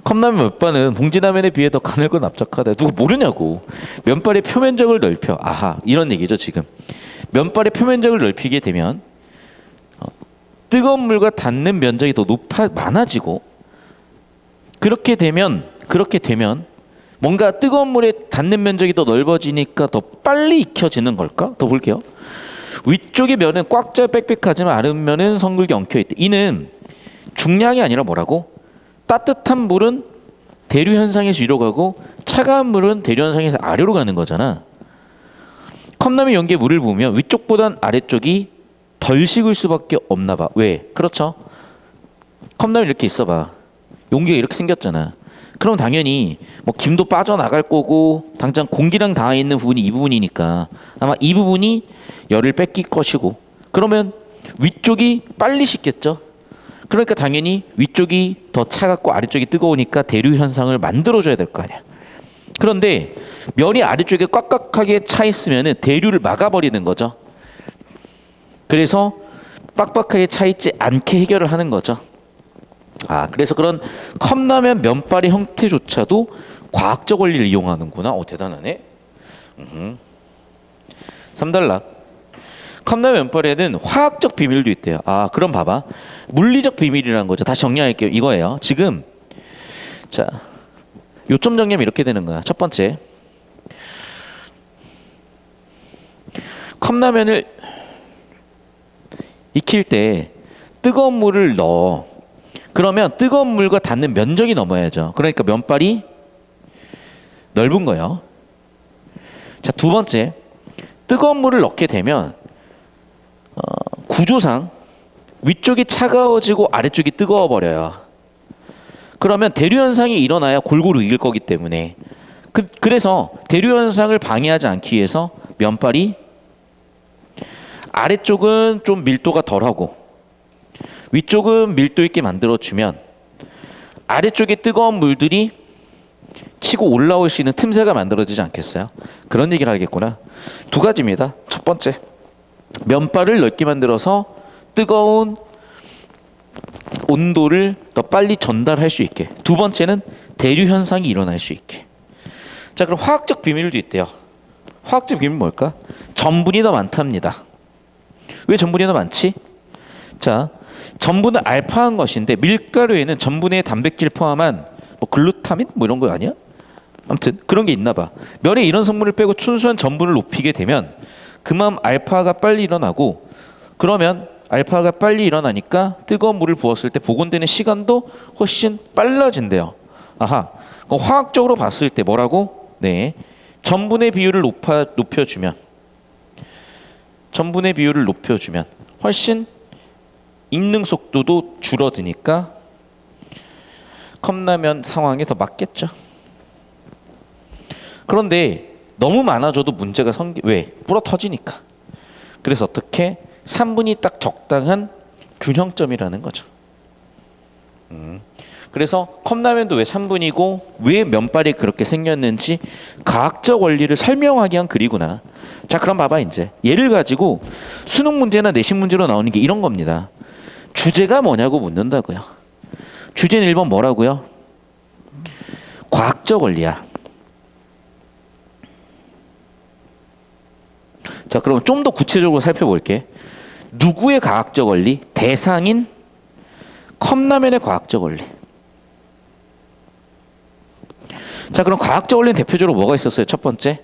컵라면 몇반은 봉지라면에 비해 더 가늘고 납작하다. 누가 모르냐고. 면발의 표면적을 넓혀. 아하, 이런 얘기죠 지금. 면발의 표면적을 넓히게 되면 뜨거운 물과 닿는 면적이 더 많아지고, 그렇게 되면 뭔가 뜨거운 물에 닿는 면적이 더 넓어지니까 더 빨리 익혀지는 걸까? 더 볼게요. 위쪽의 면은 꽉 짜 빽빽하지만 아랫면은 성글게 엉켜있대. 이는 중량이 아니라 뭐라고? 따뜻한 물은 대류 현상에서 위로 가고 차가운 물은 대류 현상에서 아래로 가는 거잖아. 컵라면 용기에 물을 부으면 위쪽보단 아래쪽이 덜 식을 수밖에 없나 봐. 왜? 그렇죠. 컵라면 이렇게 있어봐. 용기가 이렇게 생겼잖아. 그럼 당연히 뭐 김도 빠져나갈 거고 당장 공기랑 닿아 있는 부분이 이 부분이니까 아마 이 부분이 열을 뺏길 것이고 그러면 위쪽이 빨리 식겠죠. 그러니까 당연히 위쪽이 더 차갑고 아래쪽이 뜨거우니까 대류 현상을 만들어줘야 될 거 아니야. 그런데 면이 아래쪽에 꽉꽉하게 차 있으면 대류를 막아버리는 거죠. 그래서 빡빡하게 차 있지 않게 해결을 하는 거죠. 그래서 그런 컵라면 면발의 형태조차도 과학적 원리를 이용하는구나. 대단하네. 3단락. 컵라면 면발에는 화학적 비밀도 있대요. 그럼 봐봐. 물리적 비밀이라는 거죠. 다시 정리할게요. 이거예요. 지금 자, 요점 정리하면 이렇게 되는 거야. 첫 번째, 컵라면을 익힐 때 뜨거운 물을 넣어. 그러면 뜨거운 물과 닿는 면적이 넘어야죠. 그러니까 면발이 넓은 거예요. 자, 두 번째, 뜨거운 물을 넣게 되면 구조상 위쪽이 차가워지고 아래쪽이 뜨거워 버려요. 그러면 대류 현상이 일어나야 골고루 익을 거기 때문에 그래서 대류 현상을 방해하지 않기 위해서 면발이 아래쪽은 좀 밀도가 덜하고 위쪽은 밀도 있게 만들어주면 아래쪽에 뜨거운 물들이 치고 올라올 수 있는 틈새가 만들어지지 않겠어요? 그런 얘기를 하겠구나. 두 가지입니다. 첫 번째, 면발을 넓게 만들어서 뜨거운 온도를 더 빨리 전달할 수 있게. 두 번째는 대류 현상이 일어날 수 있게. 자, 그럼 화학적 비밀도 있대요. 화학적 비밀 뭘까? 전분이 더 많답니다. 왜 전분이 더 많지? 자, 전분은 알파한 것인데 밀가루에는 전분의 단백질 포함한 뭐 글루타민 뭐 이런 거 아니야? 아무튼 그런 게 있나 봐. 면에 이런 성분을 빼고 순수한 전분을 높이게 되면 그만 알파가 빨리 일어나고 그러면 알파가 빨리 일어나니까 뜨거운 물을 부었을 때 복원되는 시간도 훨씬 빨라진대요. 화학적으로 봤을 때 뭐라고? 네, 전분의 비율을 높여주면 훨씬 익는 속도도 줄어드니까 컵라면 상황에 더 맞겠죠. 그런데 너무 많아져도 문제가 왜? 불어 터지니까. 그래서 어떻게? 3분이 딱 적당한 균형점이라는 거죠. 그래서 컵라면도 왜 3분이고 왜 면발이 그렇게 생겼는지 과학적 원리를 설명하기 위한 글이구나. 자, 그럼 봐봐. 이제 얘를 가지고 수능 문제나 내신 문제로 나오는 게 이런 겁니다. 주제가 뭐냐고 묻는다고요. 주제는 1번 뭐라고요? 과학적 원리야. 자, 그럼 좀 더 구체적으로 살펴볼게. 누구의 과학적 원리? 대상인 컵라면의 과학적 원리. 자, 그럼 과학적 원리는 대표적으로 뭐가 있었어요? 첫 번째,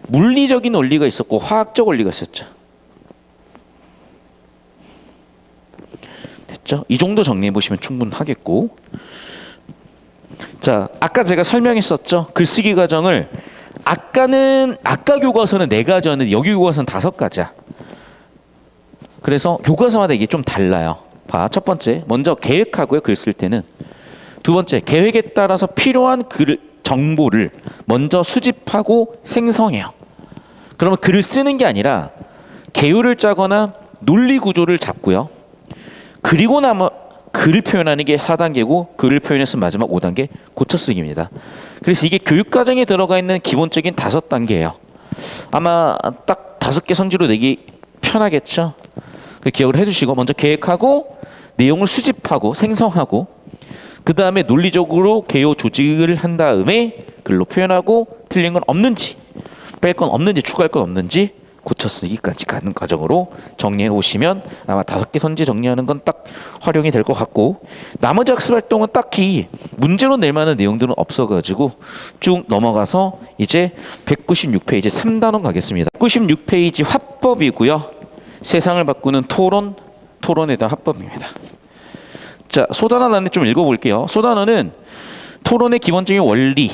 물리적인 원리가 있었고 화학적 원리가 있었죠. 됐죠? 이 정도 정리해 보시면 충분하겠고. 자, 아까 제가 설명했었죠. 글쓰기 과정을 아까 교과서는 4가지였는데 여기 교과서는 5가지야. 그래서 교과서마다 이게 좀 달라요. 첫 번째, 먼저 계획하고요. 글 쓸 때는. 두 번째, 계획에 따라서 필요한 정보를 먼저 수집하고 생성해요. 그러면 글을 쓰는 게 아니라 개요를 짜거나 논리 구조를 잡고요. 그리고 글을 표현하는 게 4단계고 글을 표현했으면 마지막 5단계 고쳐쓰기입니다. 그래서 이게 교육과정에 들어가 있는 기본적인 5단계예요. 아마 딱 5개 성질로 내기 편하겠죠. 그 기억을 해주시고 먼저 계획하고 내용을 수집하고 생성하고 그 다음에 논리적으로 개요 조직을 한 다음에 글로 표현하고 틀린 건 없는지 뺄 건 없는지 추가할 건 없는지 고쳐쓰기까지 가는 과정으로 정리해 오시면 아마 5개 선지 정리하는 건 딱 활용이 될 것 같고, 나머지 학습 활동은 딱히 문제로 낼 만한 내용들은 없어가지고 쭉 넘어가서 이제 196페이지 3단원 가겠습니다. 196페이지 화법이고요. 세상을 바꾸는 토론에 대한 화법입니다. 자, 소단원 안에 좀 읽어볼게요. 소단원은 토론의 기본적인 원리,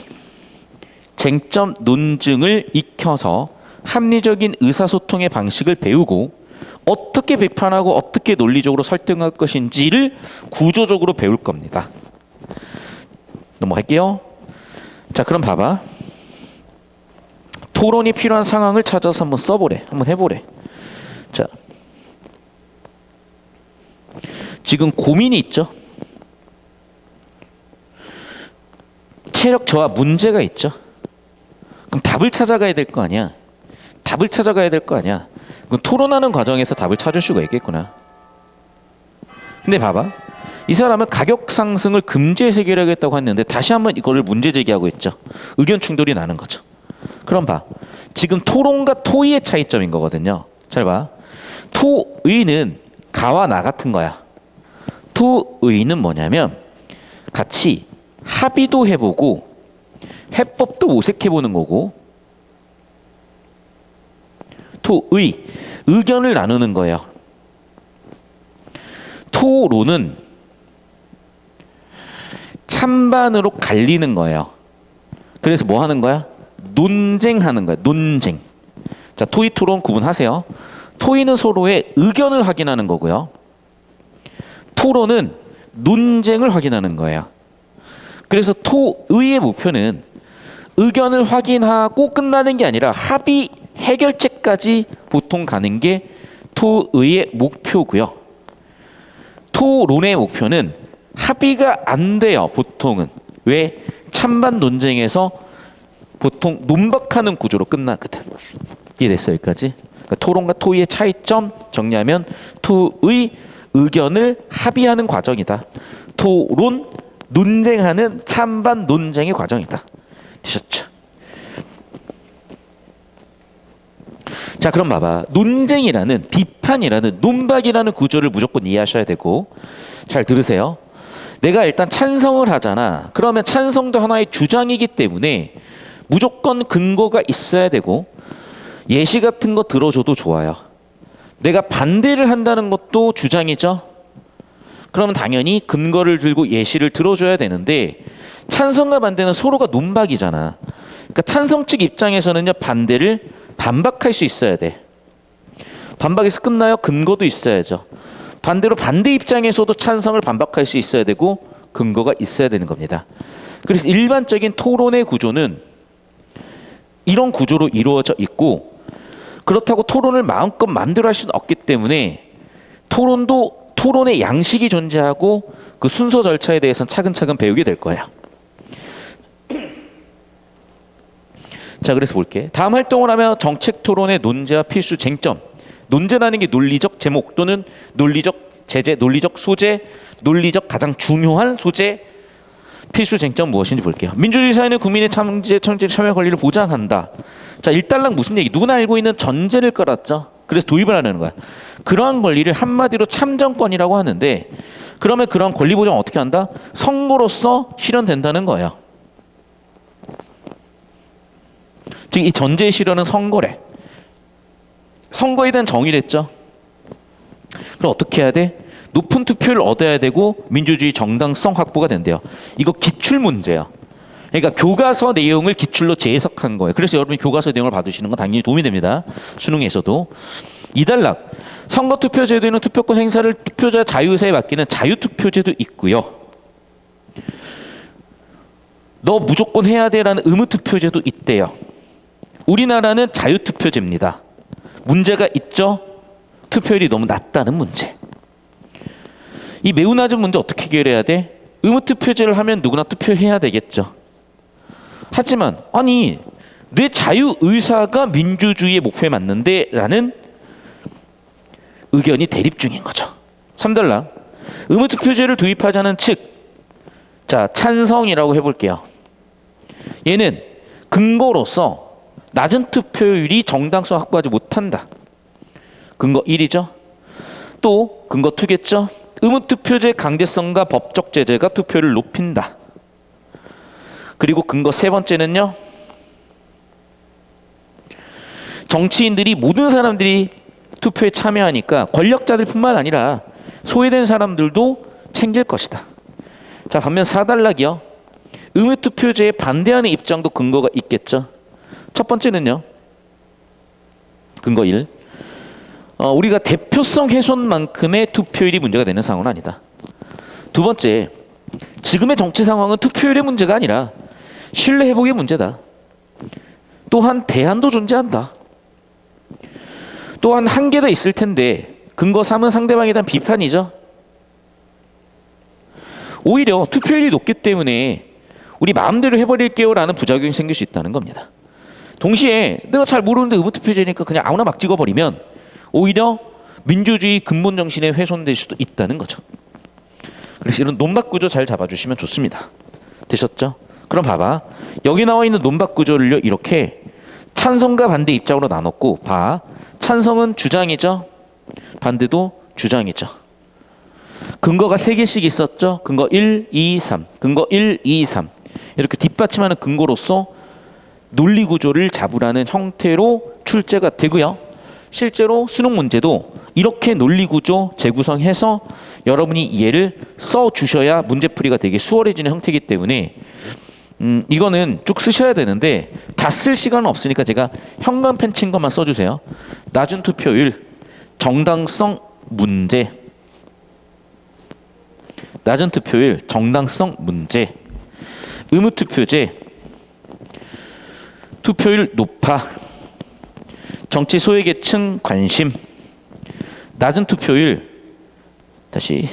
쟁점, 논증을 익혀서 합리적인 의사소통의 방식을 배우고 어떻게 비판하고 어떻게 논리적으로 설득할 것인지를 구조적으로 배울 겁니다. 넘어갈게요. 자, 그럼 봐봐. 토론이 필요한 상황을 찾아서 한번 써보래. 한번 해보래. 자, 지금 고민이 있죠. 체력 저하 문제가 있죠. 그럼 답을 찾아가야 될 거 아니야. 답을 찾아가야 될 거 아니야. 그럼 토론하는 과정에서 답을 찾을 수가 있겠구나. 근데 봐봐. 이 사람은 가격 상승을 금지해서 해결하겠다고 했는데 다시 한번 이거를 문제 제기하고 있죠. 의견 충돌이 나는 거죠. 그럼 봐. 지금 토론과 토의의 차이점인 거거든요. 잘 봐. 토의는 가와 나 같은 거야. 토의는 뭐냐면 같이 합의도 해보고 해법도 모색해보는 거고, 토의, 의견을 나누는 거예요. 토론은 찬반으로 갈리는 거예요. 그래서 뭐 하는 거야? 논쟁하는 거야. 논쟁. 자, 토의, 토론 구분하세요. 토의는 서로의 의견을 확인하는 거고요. 토론은 논쟁을 확인하는 거예요. 그래서 토의의 목표는 의견을 확인하고 끝나는 게 아니라 합의 해결책까지 보통 가는 게 토의의 목표고요. 토론의 목표는 합의가 안 돼요. 보통은. 왜? 찬반 논쟁에서 보통 논박하는 구조로 끝나거든. 이해됐어요? 여기까지? 그러니까 토론과 토의의 차이점 정리하면 토의, 의견을 합의하는 과정이다. 토론, 논쟁하는 찬반 논쟁의 과정이다. 되셨죠? 자, 그럼 봐봐. 논쟁이라는, 비판이라는, 논박이라는 구조를 무조건 이해하셔야 되고, 잘 들으세요. 내가 일단 찬성을 하잖아. 그러면 찬성도 하나의 주장이기 때문에 무조건 근거가 있어야 되고, 예시 같은 거 들어줘도 좋아요. 내가 반대를 한다는 것도 주장이죠. 그러면 당연히 근거를 들고 예시를 들어줘야 되는데, 찬성과 반대는 서로가 논박이잖아. 그러니까 찬성 측 입장에서는요, 반대를 반박할 수 있어야 돼. 반박에서 끝나요? 근거도 있어야죠. 반대로 반대 입장에서도 찬성을 반박할 수 있어야 되고 근거가 있어야 되는 겁니다. 그래서 일반적인 토론의 구조는 이런 구조로 이루어져 있고, 그렇다고 토론을 마음껏 마음대로 할 수는 없기 때문에 토론도 토론의 양식이 존재하고 그 순서 절차에 대해서는 차근차근 배우게 될 거예요. 자, 그래서 볼게. 다음 활동을 하면 정책 토론의 논제와 필수 쟁점. 논제라는 게 논리적 제목 또는 논리적 제재, 논리적 소재, 논리적 가장 중요한 소재, 필수 쟁점 무엇인지 볼게요. 민주주의 사회는 국민의 참제, 참여 권리를 보장한다. 자, 일단락 무슨 얘기? 누구나 알고 있는 전제를 깔았죠. 그래서 도입을 하려는 거야. 그러한 권리를 한마디로 참정권이라고 하는데, 그러면 그런 권리 보장 어떻게 한다? 선거로서 실현된다는 거예요. 즉, 이 전제의 실현은 선거래. 선거에 대한 정의를 했죠. 그럼 어떻게 해야 돼? 높은 투표를 얻어야 되고 민주주의 정당성 확보가 된대요. 이거 기출 문제야. 그러니까 교과서 내용을 기출로 재해석한 거예요. 그래서 여러분이 교과서 내용을 받으시는 건 당연히 도움이 됩니다. 수능에서도. 2단락. 선거투표제도에는 투표권 행사를 투표자 자유의사에 맡기는 자유투표제도 있고요. 너 무조건 해야 돼라는 의무투표제도 있대요. 우리나라는 자유투표제입니다. 문제가 있죠? 투표율이 너무 낮다는 문제. 이 매우 낮은 문제 어떻게 해결해야 돼? 의무투표제를 하면 누구나 투표해야 되겠죠. 하지만 아니 내 자유의사가 민주주의의 목표에 맞는데 라는 의견이 대립 중인 거죠. 3단락. 의무투표제를 도입하자는 측. 자, 찬성이라고 해볼게요. 얘는 근거로서 낮은 투표율이 정당성 확보하지 못한다. 근거 1이죠. 또 근거 2겠죠. 의무투표제 강제성과 법적 제재가 투표율을 높인다. 그리고 근거 3번째는요. 정치인들이 모든 사람들이 투표에 참여하니까 권력자들뿐만 아니라 소외된 사람들도 챙길 것이다. 자, 반면 4단락이요. 의무투표제에 반대하는 입장도 근거가 있겠죠. 첫 번째는요. 근거 1. 우리가 대표성 훼손만큼의 투표율이 문제가 되는 상황은 아니다. 두 번째, 지금의 정치 상황은 투표율의 문제가 아니라 신뢰 회복의 문제다. 또한 대안도 존재한다. 또한 한계도 있을 텐데 근거 3은 상대방에 대한 비판이죠. 오히려 투표율이 높기 때문에 우리 마음대로 해버릴게요 라는 부작용이 생길 수 있다는 겁니다. 동시에 내가 잘 모르는데 의무투표제니까 그냥 아무나 막 찍어버리면 오히려 민주주의 근본 정신에 훼손될 수도 있다는 거죠. 그래서 이런 논박구조 잘 잡아주시면 좋습니다. 되셨죠? 그럼 봐봐. 여기 나와 있는 논박구조를요. 이렇게 찬성과 반대 입장으로 나눴고 봐. 찬성은 주장이죠. 반대도 주장이죠. 근거가 3개씩 있었죠. 근거 1, 2, 3. 근거 1, 2, 3. 이렇게 뒷받침하는 근거로서 논리구조를 잡으라는 형태로 출제가 되고요. 실제로 수능 문제도 이렇게 논리구조 재구성해서 여러분이 얘를 써주셔야 문제풀이가 되게 수월해지는 형태이기 때문에 이거는 쭉 쓰셔야 되는데 다 쓸 시간은 없으니까 제가 현관펜 친 것만 써주세요. 낮은 투표율, 정당성 문제. 낮은 투표율, 정당성 문제. 의무투표제, 투표율 높아. 정치 소외계층 관심. 낮은 투표율. 다시.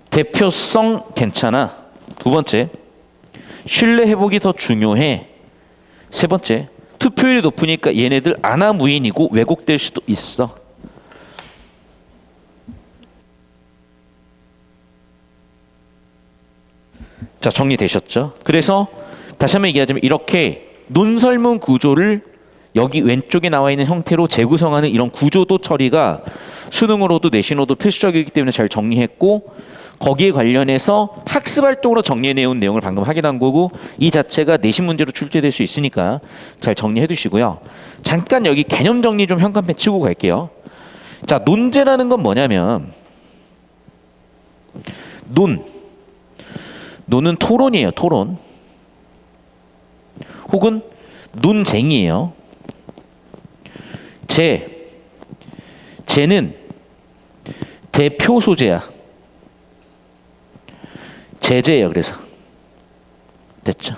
대표성 괜찮아. 두 번째. 신뢰 회복이 더 중요해. 세 번째. 투표율이 높으니까 얘네들 아나무인이고 왜곡될 수도 있어. 자, 정리되셨죠? 그래서 다시 한번 얘기하자면 이렇게 논설문 구조를 여기 왼쪽에 나와 있는 형태로 재구성하는 이런 구조도 처리가 수능으로도 내신으로도 필수적이기 때문에 잘 정리했고 거기에 관련해서 학습활동으로 정리해내온 내용을 방금 확인한 거고 이 자체가 내신 문제로 출제될 수 있으니까 잘 정리해 두시고요. 잠깐 여기 개념 정리 좀 현관펜 치고 갈게요. 자, 논제라는 건 뭐냐면 논은 토론이에요. 토론. 혹은 논쟁이에요. 제는 대표 소재야. 제재예요. 그래서 됐죠.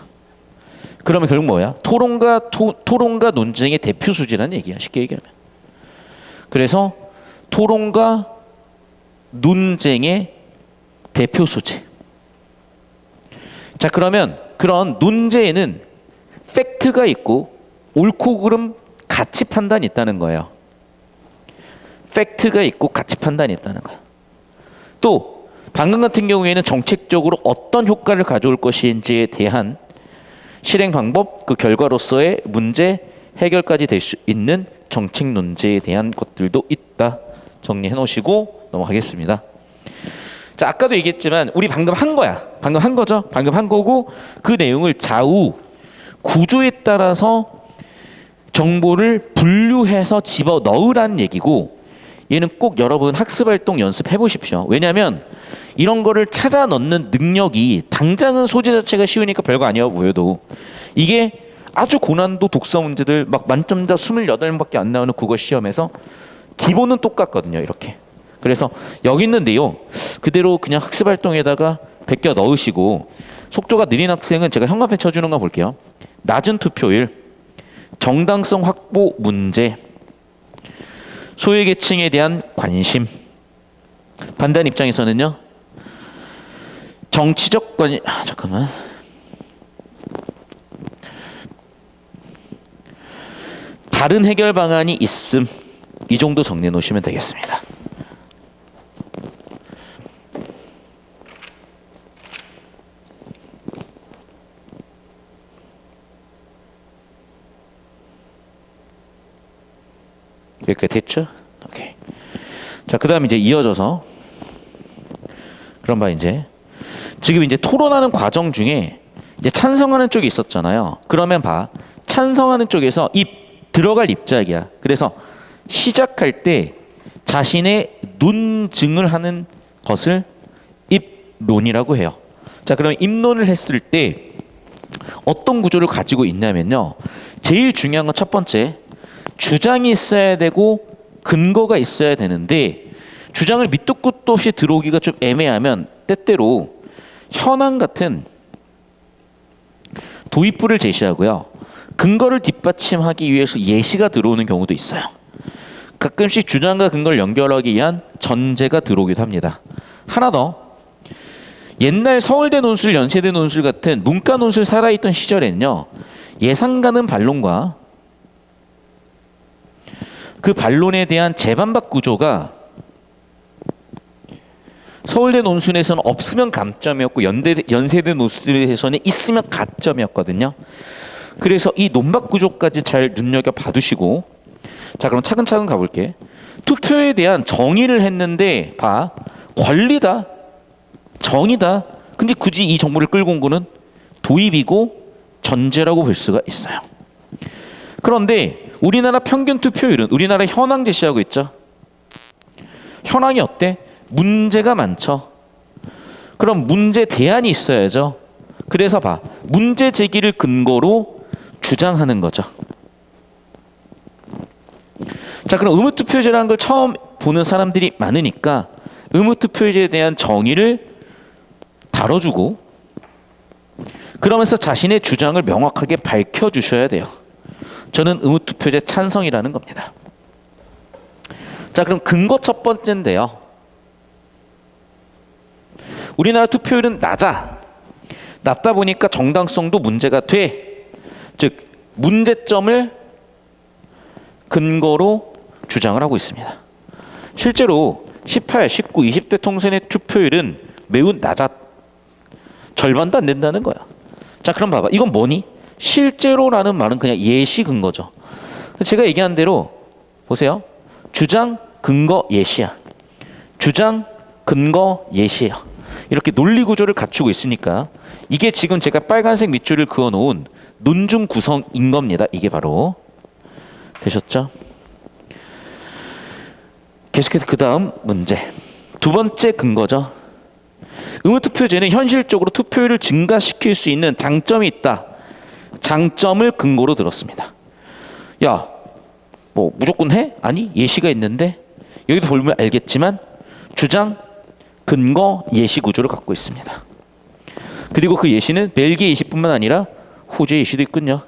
그러면 결국 뭐야? 토론과 논쟁의 대표 소재라는 얘기야. 쉽게 얘기하면. 그래서 토론과 논쟁의 대표 소재. 자, 그러면 그런 논제에는 팩트가 있고 옳고 그름 가치 판단이 있다는 거예요. 팩트가 있고 가치 판단이 있다는 거예요. 또 방금 같은 경우에는 정책적으로 어떤 효과를 가져올 것인지에 대한 실행 방법, 그 결과로서의 문제 해결까지 될 수 있는 정책 논제에 대한 것들도 있다. 정리해 놓으시고 넘어가겠습니다. 자, 아까도 얘기했지만 우리 방금 한 거야. 방금 한 거죠. 방금 한 거고 그 내용을 좌우 구조에 따라서 정보를 분류해서 집어 넣으라는 얘기고 얘는 꼭 여러분 학습활동 연습해 보십시오. 왜냐하면 이런 거를 찾아 넣는 능력이 당장은 소재 자체가 쉬우니까 별거 아니어 보여도 이게 아주 고난도 독서 문제들 막 만점자 28명밖에 안 나오는 국어 시험에서 기본은 똑같거든요. 이렇게. 그래서 여기 있는 내용 그대로 그냥 학습활동에다가 베껴 넣으시고 속도가 느린 학생은 제가 현관펜 쳐주는 거 볼게요. 낮은 투표율, 정당성 확보 문제, 소외계층에 대한 관심. 반대한 입장에서는요. 정치적 관심. 잠깐만. 다른 해결 방안이 있음. 이 정도 정리해 놓으시면 되겠습니다. 여기까지 됐죠? 오케이. 자, 그다음 이제 이어져서 그럼 봐 이제 지금 이제 토론하는 과정 중에 이제 찬성하는 쪽이 있었잖아요. 그러면 봐. 찬성하는 쪽에서 들어갈 입장이야. 그래서 시작할 때 자신의 논증을 하는 것을 입론이라고 해요. 자, 그럼 입론을 했을 때 어떤 구조를 가지고 있냐면요. 제일 중요한 건 첫 번째, 주장이 있어야 되고 근거가 있어야 되는데 주장을 밑도 끝도 없이 들어오기가 좀 애매하면 때때로 현황 같은 도입부를 제시하고요. 근거를 뒷받침하기 위해서 예시가 들어오는 경우도 있어요. 가끔씩 주장과 근거를 연결하기 위한 전제가 들어오기도 합니다. 하나 더. 옛날 서울대 논술, 연세대 논술 같은 문과 논술 살아있던 시절에는요. 예상가는 반론과 그 반론에 대한 재반박 구조가 서울대 논술에서는 없으면 감점이었고 연세대 논술에서는 있으면 가점이었거든요. 그래서 이 논박 구조까지 잘 눈여겨 봐두시고, 자 그럼 차근차근 가볼게. 투표에 대한 정의를 했는데 봐, 권리다, 정의다. 근데 굳이 이 정보를 끌고 온 거는 도입이고 전제라고 볼 수가 있어요. 그런데 우리나라 평균 투표율은 우리나라 현황 제시하고 있죠. 현황이 어때? 문제가 많죠. 그럼 문제 대안이 있어야죠. 그래서 봐, 문제 제기를 근거로 주장하는 거죠. 자, 그럼 의무투표제라는 걸 처음 보는 사람들이 많으니까 의무투표제에 대한 정의를 다뤄주고 그러면서 자신의 주장을 명확하게 밝혀주셔야 돼요. 저는 의무투표제 찬성이라는 겁니다. 자, 그럼 근거 첫 번째인데요. 우리나라 투표율은 낮다 보니까 정당성도 문제가 돼. 즉 문제점을 근거로 주장을 하고 있습니다. 실제로 18, 19, 20대 통선의 투표율은 매우 절반도 안 된다는 거야. 자, 그럼 봐봐. 이건 뭐니? 실제로라는 말은 그냥 예시 근거죠. 제가 얘기한 대로 보세요. 주장, 근거, 예시야. 주장, 근거, 예시야. 이렇게 논리 구조를 갖추고 있으니까 이게 지금 제가 빨간색 밑줄을 그어놓은 논중 구성인 겁니다. 이게 바로. 되셨죠? 계속해서 그 다음 문제. 두 번째 근거죠. 의무투표제는 현실적으로 투표율을 증가시킬 수 있는 장점이 있다. 장점을 근거로 들었습니다. 야, 뭐 무조건 해? 아니, 예시가 있는데 여기도 보면 알겠지만 주장, 근거, 예시 구조를 갖고 있습니다. 그리고 그 예시는 벨기에 예시뿐만 아니라 호주의 예시도 있군요.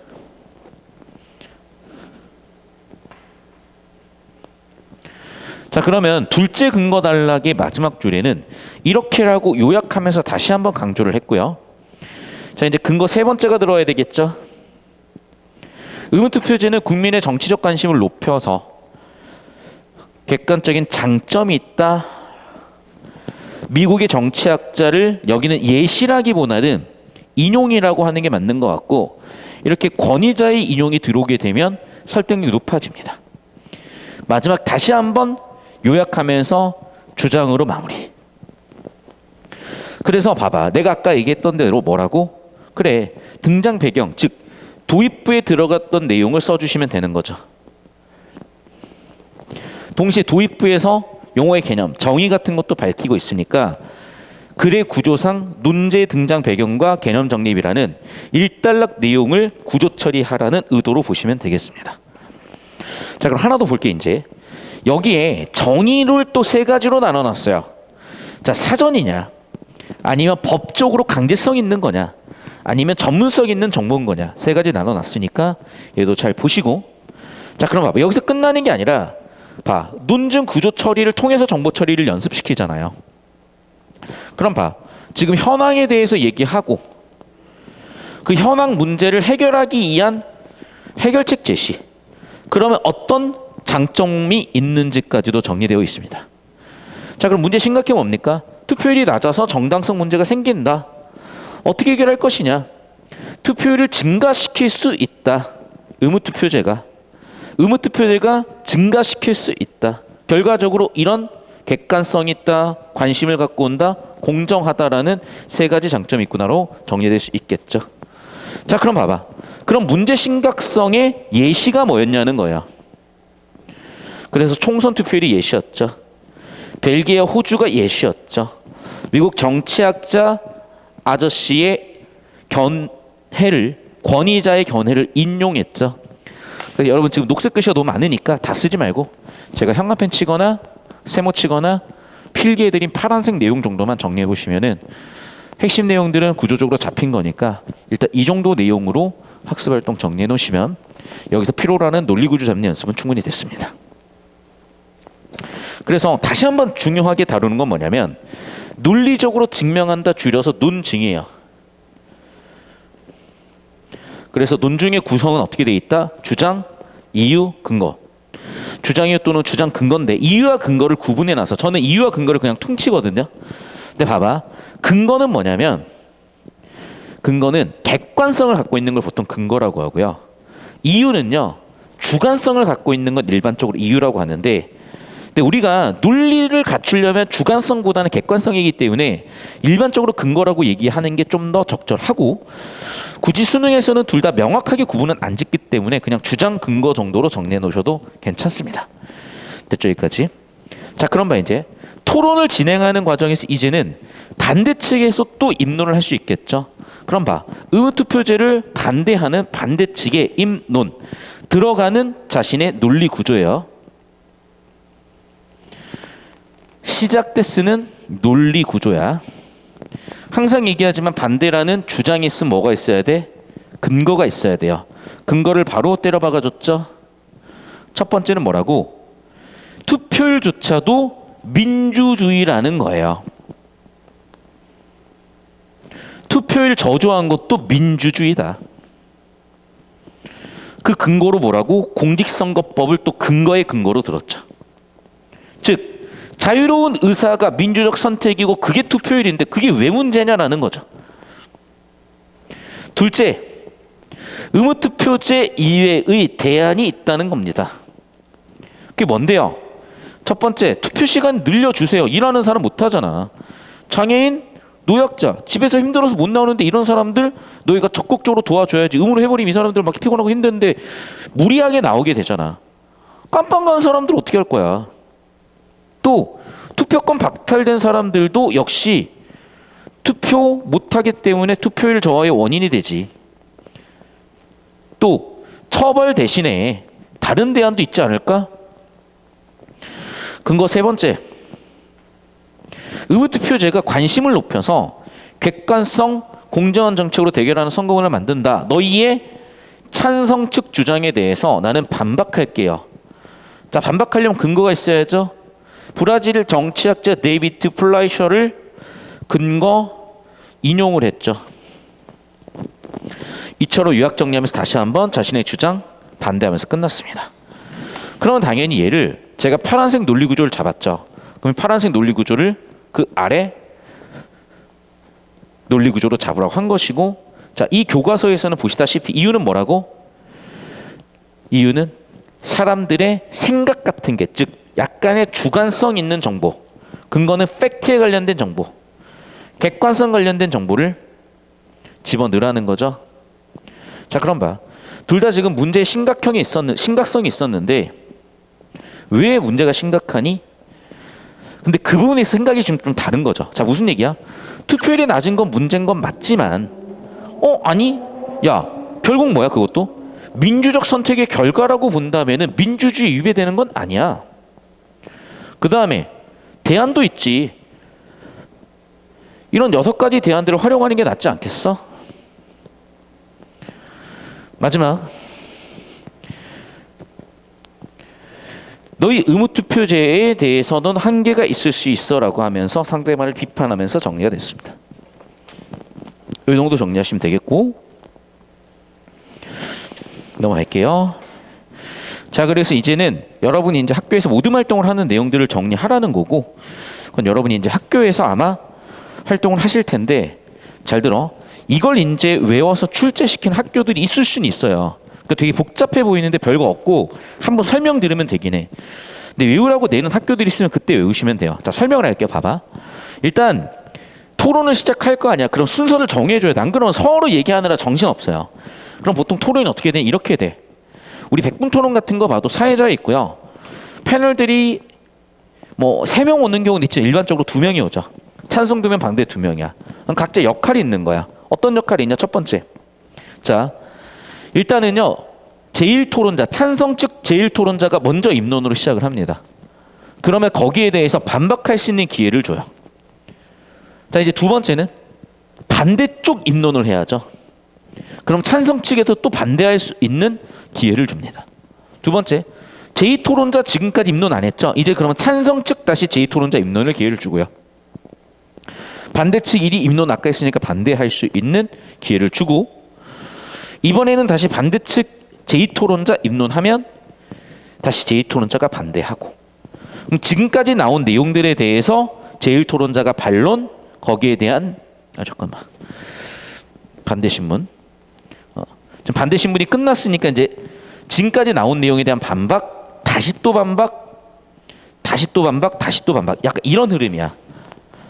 자, 그러면 둘째 근거 단락의 마지막 줄에는 이렇게라고 요약하면서 다시 한번 강조를 했고요. 자, 이제 근거 세 번째가 들어야 되겠죠. 의무투표제는 국민의 정치적 관심을 높여서 객관적인 장점이 있다. 미국의 정치학자를 여기는 예시라기보다는 인용이라고 하는 게 맞는 것 같고, 이렇게 권위자의 인용이 들어오게 되면 설득력이 높아집니다. 마지막 다시 한번 요약하면서 주장으로 마무리. 그래서 봐봐, 내가 아까 얘기했던 대로 뭐라고? 그래, 등장 배경, 즉 도입부에 들어갔던 내용을 써주시면 되는 거죠. 동시에 도입부에서 용어의 개념, 정의 같은 것도 밝히고 있으니까 글의 구조상 논제의 등장 배경과 개념 정립이라는 일단락 내용을 구조 처리하라는 의도로 보시면 되겠습니다. 자, 그럼 하나 더 볼게. 이제 여기에 정의를 또 세 가지로 나눠놨어요. 자, 사전이냐, 아니면 법적으로 강제성 있는 거냐, 아니면 전문성 있는 정보인 거냐, 세 가지 나눠놨으니까 얘도 잘 보시고. 자, 그럼 봐봐. 여기서 끝나는 게 아니라 봐, 논증 구조 처리를 통해서 정보 처리를 연습시키잖아요. 그럼 봐, 지금 현황에 대해서 얘기하고 그 현황 문제를 해결하기 위한 해결책 제시, 그러면 어떤 장점이 있는지까지도 정리되어 있습니다. 자, 그럼 문제 심각해 뭡니까? 투표율이 낮아서 정당성 문제가 생긴다. 어떻게 해결할 것이냐? 투표율을 증가시킬 수 있다. 의무투표제가. 의무투표제가 증가시킬 수 있다. 결과적으로 이런 객관성 있다, 관심을 갖고 온다, 공정하다라는 세 가지 장점이 있구나로 정리될 수 있겠죠. 자, 그럼 봐봐. 그럼 문제 심각성의 예시가 뭐였냐는 거야. 그래서 총선 투표율이 예시였죠. 벨기에, 호주가 예시였죠. 미국 정치학자 아저씨의 권위자의 견해를 인용했죠. 그래서 여러분 지금 녹색 글씨가 너무 많으니까 다 쓰지 말고 제가 형광펜 치거나 세모 치거나 필기해드린 파란색 내용 정도만 정리해 보시면은 핵심 내용들은 구조적으로 잡힌 거니까 일단 이 정도 내용으로 학습활동 정리해 놓으시면 여기서 필요로 하는 논리구조 잡는 연습은 충분히 됐습니다. 그래서 다시 한번 중요하게 다루는 건 뭐냐면 논리적으로 증명한다 줄여서 논증이에요. 그래서 논증의 구성은 어떻게 돼 있다? 주장, 이유, 근거. 주장 이유 또는 주장 근거인데 이유와 근거를 구분해 놔서 저는 이유와 근거를 그냥 퉁치거든요. 근데 봐봐. 근거는 뭐냐면 근거는 객관성을 갖고 있는 걸 보통 근거라고 하고요. 이유는요. 주관성을 갖고 있는 건 일반적으로 이유라고 하는데 근데 우리가 논리를 갖추려면 주관성보다는 객관성이기 때문에 일반적으로 근거라고 얘기하는 게 좀 더 적절하고 굳이 수능에서는 둘 다 명확하게 구분은 안 짓기 때문에 그냥 주장 근거 정도로 정리해 놓으셔도 괜찮습니다. 됐죠? 여기까지. 자, 그럼 봐 이제 토론을 진행하는 과정에서 이제는 반대측에서 또 입론을 할 수 있겠죠. 그럼 봐. 의무투표제를 반대하는 반대측의 입론 들어가는 자신의 논리 구조예요. 시작 때 쓰는 논리 구조야. 항상 얘기하지만 반대라는 주장이 있으면 뭐가 있어야 돼? 근거가 있어야 돼요. 근거를 바로 때려 박아줬죠. 첫 번째는 뭐라고? 투표율조차도 민주주의라는 거예요. 투표율 저조한 것도 민주주의다. 그 근거로 뭐라고? 공직선거법을 또 근거의 근거로 들었죠. 즉 자유로운 의사가 민주적 선택이고 그게 투표율인데 그게 왜 문제냐라는 거죠. 둘째, 의무투표제 이외의 대안이 있다는 겁니다. 그게 뭔데요? 첫 번째, 투표 시간 늘려주세요. 일하는 사람 못하잖아. 장애인, 노약자, 집에서 힘들어서 못 나오는데 이런 사람들 너희가 적극적으로 도와줘야지. 의무로 해버리면 이 사람들 막 피곤하고 힘든데 무리하게 나오게 되잖아. 깜빵 간 사람들 어떻게 할 거야? 또 투표권 박탈된 사람들도 역시 투표 못하기 때문에 투표율 저하의 원인이 되지. 또 처벌 대신에 다른 대안도 있지 않을까? 근거 세 번째, 의무투표제가 관심을 높여서 객관성, 공정한 정책으로 대결하는 선거문을 만든다. 너희의 찬성 측 주장에 대해서 나는 반박할게요. 자, 반박하려면 근거가 있어야죠. 브라질 정치학자 데이비드 플라이셔를 근거 인용을 했죠. 이처럼 요약 정리하면서 다시 한번 자신의 주장 반대하면서 끝났습니다. 그러면 당연히 얘를 제가 파란색 논리구조를 잡았죠. 그럼 파란색 논리구조를 그 아래 논리구조로 잡으라고 한 것이고, 자, 이 교과서에서는 보시다시피 이유는 뭐라고? 이유는 사람들의 생각 같은 게, 즉 약간의 주관성 있는 정보, 근거는 팩트에 관련된 정보, 객관성 관련된 정보를 집어넣으라는 거죠. 자, 그럼 봐. 둘 다 지금 문제의 심각성이 있었는데 왜 문제가 심각하니? 근데 그 부분에서 생각이 좀 다른 거죠. 자, 무슨 얘기야? 투표율이 낮은 건 문제인 건 맞지만 아니? 야, 결국 뭐야 그것도? 민주적 선택의 결과라고 본다면은 민주주의 위배되는 건 아니야. 그 다음에 대안도 있지. 이런 6가지 대안들을 활용하는 게 낫지 않겠어? 마지막, 너희 의무투표제에 대해서는 한계가 있을 수 있어 라고 하면서 상대방을 비판하면서 정리가 됐습니다. 이 정도 정리하시면 되겠고, 넘어갈게요. 자, 그래서 이제는 여러분이 이제 학교에서 모든 활동을 하는 내용들을 정리하라는 거고, 그건 여러분이 이제 학교에서 아마 활동을 하실 텐데, 잘 들어. 이걸 이제 외워서 출제시킨 학교들이 있을 수는 있어요. 그러니까 되게 복잡해 보이는데 별거 없고 한번 설명 들으면 되긴 해. 근데 외우라고 내는 학교들이 있으면 그때 외우시면 돼요. 자, 설명을 할게요. 봐봐. 일단 토론을 시작할 거 아니야. 그럼 순서를 정해줘야 돼. 안 그러면 서로 얘기하느라 정신없어요. 그럼 보통 토론이 어떻게 돼? 이렇게 돼. 우리 백분 토론 같은 거 봐도 사회자에 있고요. 패널들이 뭐 3명 오는 경우는 있지. 일반적으로 2명이 오죠. 찬성 2명, 반대 2명이야. 그럼 각자 역할이 있는 거야. 어떤 역할이 있냐? 첫 번째. 자, 일단은요. 제1토론자, 찬성 측 제1토론자가 먼저 입론으로 시작을 합니다. 그러면 거기에 대해서 반박할 수 있는 기회를 줘요. 자, 이제 두 번째는 반대쪽 입론을 해야죠. 그럼 찬성 측에서 또 반대할 수 있는 기회를 줍니다. 두 번째, 제2토론자 지금까지 입론 안 했죠? 이제 그러면 찬성 측 다시 제2토론자 입론을 기회를 주고요. 반대 측 1이 입론 아까 했으니까 반대할 수 있는 기회를 주고, 이번에는 다시 반대 측 제2토론자 입론하면 다시 제2토론자가 반대하고, 그럼 지금까지 나온 내용들에 대해서 제1토론자가 반론, 거기에 대한 잠깐만 반대 신문. 지금 반대 신문이 끝났으니까 이제 지금까지 나온 내용에 대한 반박, 다시 또 반박, 다시 또 반박, 다시 또 반박. 약간 이런 흐름이야.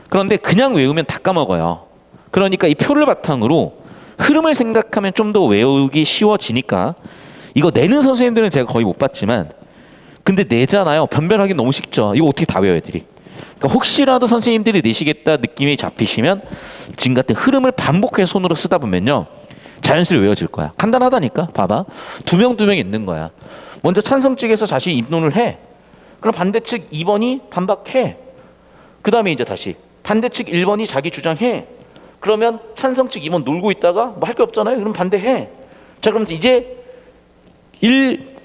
그런데 그냥 외우면 다 까먹어요. 그러니까 이 표를 바탕으로 흐름을 생각하면 좀 더 외우기 쉬워지니까, 이거 내는 선생님들은 제가 거의 못 봤지만 근데 내잖아요. 변별하기 너무 쉽죠. 이거 어떻게 다 외워요, 애들이. 그러니까 혹시라도 선생님들이 내시겠다 느낌이 잡히시면 지금 같은 흐름을 반복해서 손으로 쓰다 보면요, 자연스레 외워질 거야. 간단하다니까. 봐봐. 2명 있는 거야. 먼저 찬성 측에서 자신 입론을 해. 그럼 반대 측 2번이 반박해. 그 다음에 이제 다시 반대 측 1번이 자기 주장해. 그러면 찬성 측 2번 놀고 있다가 뭐 할 게 없잖아요. 그럼 반대해. 자, 그럼 이제 1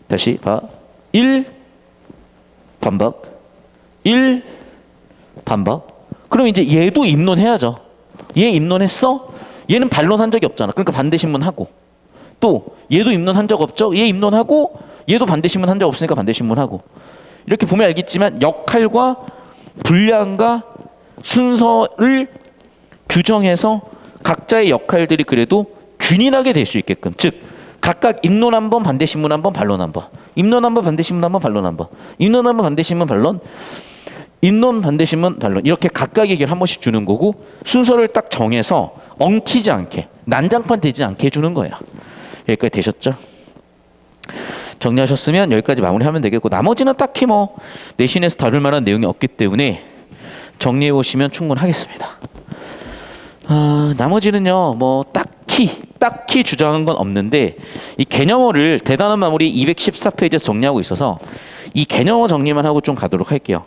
다시 봐. 1 반박, 1 반박. 그럼 이제 얘도 입론해야죠. 얘 입론했어? 얘는 반론한 적이 없잖아. 그러니까 반대 신문하고, 또 얘도 입론한 적 없죠? 얘 입론하고, 얘도 반대 신문 한 적 없으니까 반대 신문하고. 이렇게 보면 알겠지만 역할과 분량과 순서를 규정해서 각자의 역할들이 그래도 균일하게 될 수 있게끔, 즉 각각 입론 한 번, 반대 신문 한 번, 반론 한 번, 입론 한 번, 반대 신문 한 번, 반론 한 번, 입론 한 번, 반대 신문, 반론, 입론, 반대 신문, 반론, 이렇게 각각 얘기를 한 번씩 주는 거고, 순서를 딱 정해서 엉키지 않게, 난장판 되지 않게 해주는 거예요. 여기까지 되셨죠? 정리하셨으면 여기까지 마무리하면 되겠고, 나머지는 딱히 뭐 내신에서 다룰 만한 내용이 없기 때문에 정리해 보시면 충분하겠습니다. 나머지는요, 뭐 딱히 주장한 건 없는데, 이 개념어를 대단한 마무리 214페이지에서 정리하고 있어서 이 개념어 정리만 하고 좀 가도록 할게요.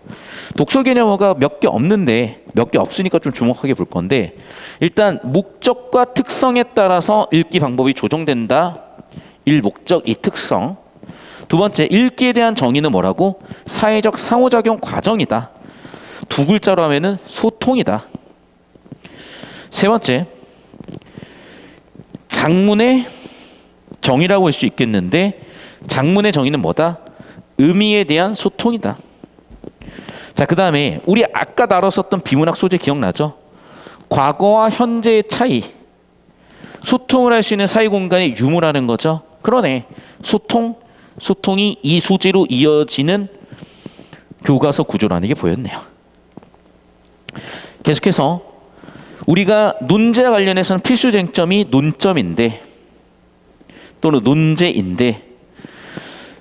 독서 개념어가 몇 개 없는데, 몇 개 없으니까 좀 주목하게 볼 건데, 일단 목적과 특성에 따라서 읽기 방법이 조정된다. 1. 목적, 2. 특성. 두 번째, 읽기에 대한 정의는 뭐라고? 사회적 상호작용 과정이다. 2글자로 하면은 소통이다. 세 번째, 장문의 정의라고 할 수 있겠는데, 장문의 정의는 뭐다? 의미에 대한 소통이다. 자, 그 다음에 우리 아까 다뤘었던 비문학 소재 기억나죠? 과거와 현재의 차이. 소통을 할 수 있는 사회 공간의 유무라는 거죠. 그러네. 소통이 이 소재로 이어지는 교과서 구조라는 게 보였네요. 계속해서 우리가 논제와 관련해서는 필수 쟁점이 논점인데, 또는 논제인데,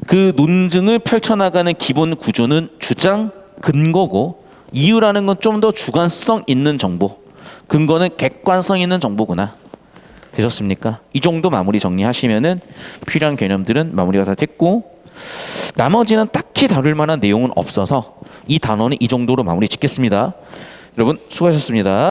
그 논증을 펼쳐나가는 기본 구조는 주장, 근거고, 이유라는 건 좀 더 주관성 있는 정보, 근거는 객관성 있는 정보구나. 되셨습니까? 이 정도 마무리 정리하시면은 필요한 개념들은 마무리가 다 됐고, 나머지는 딱히 다룰 만한 내용은 없어서 이 단원은 이 정도로 마무리 짓겠습니다. 여러분 수고하셨습니다.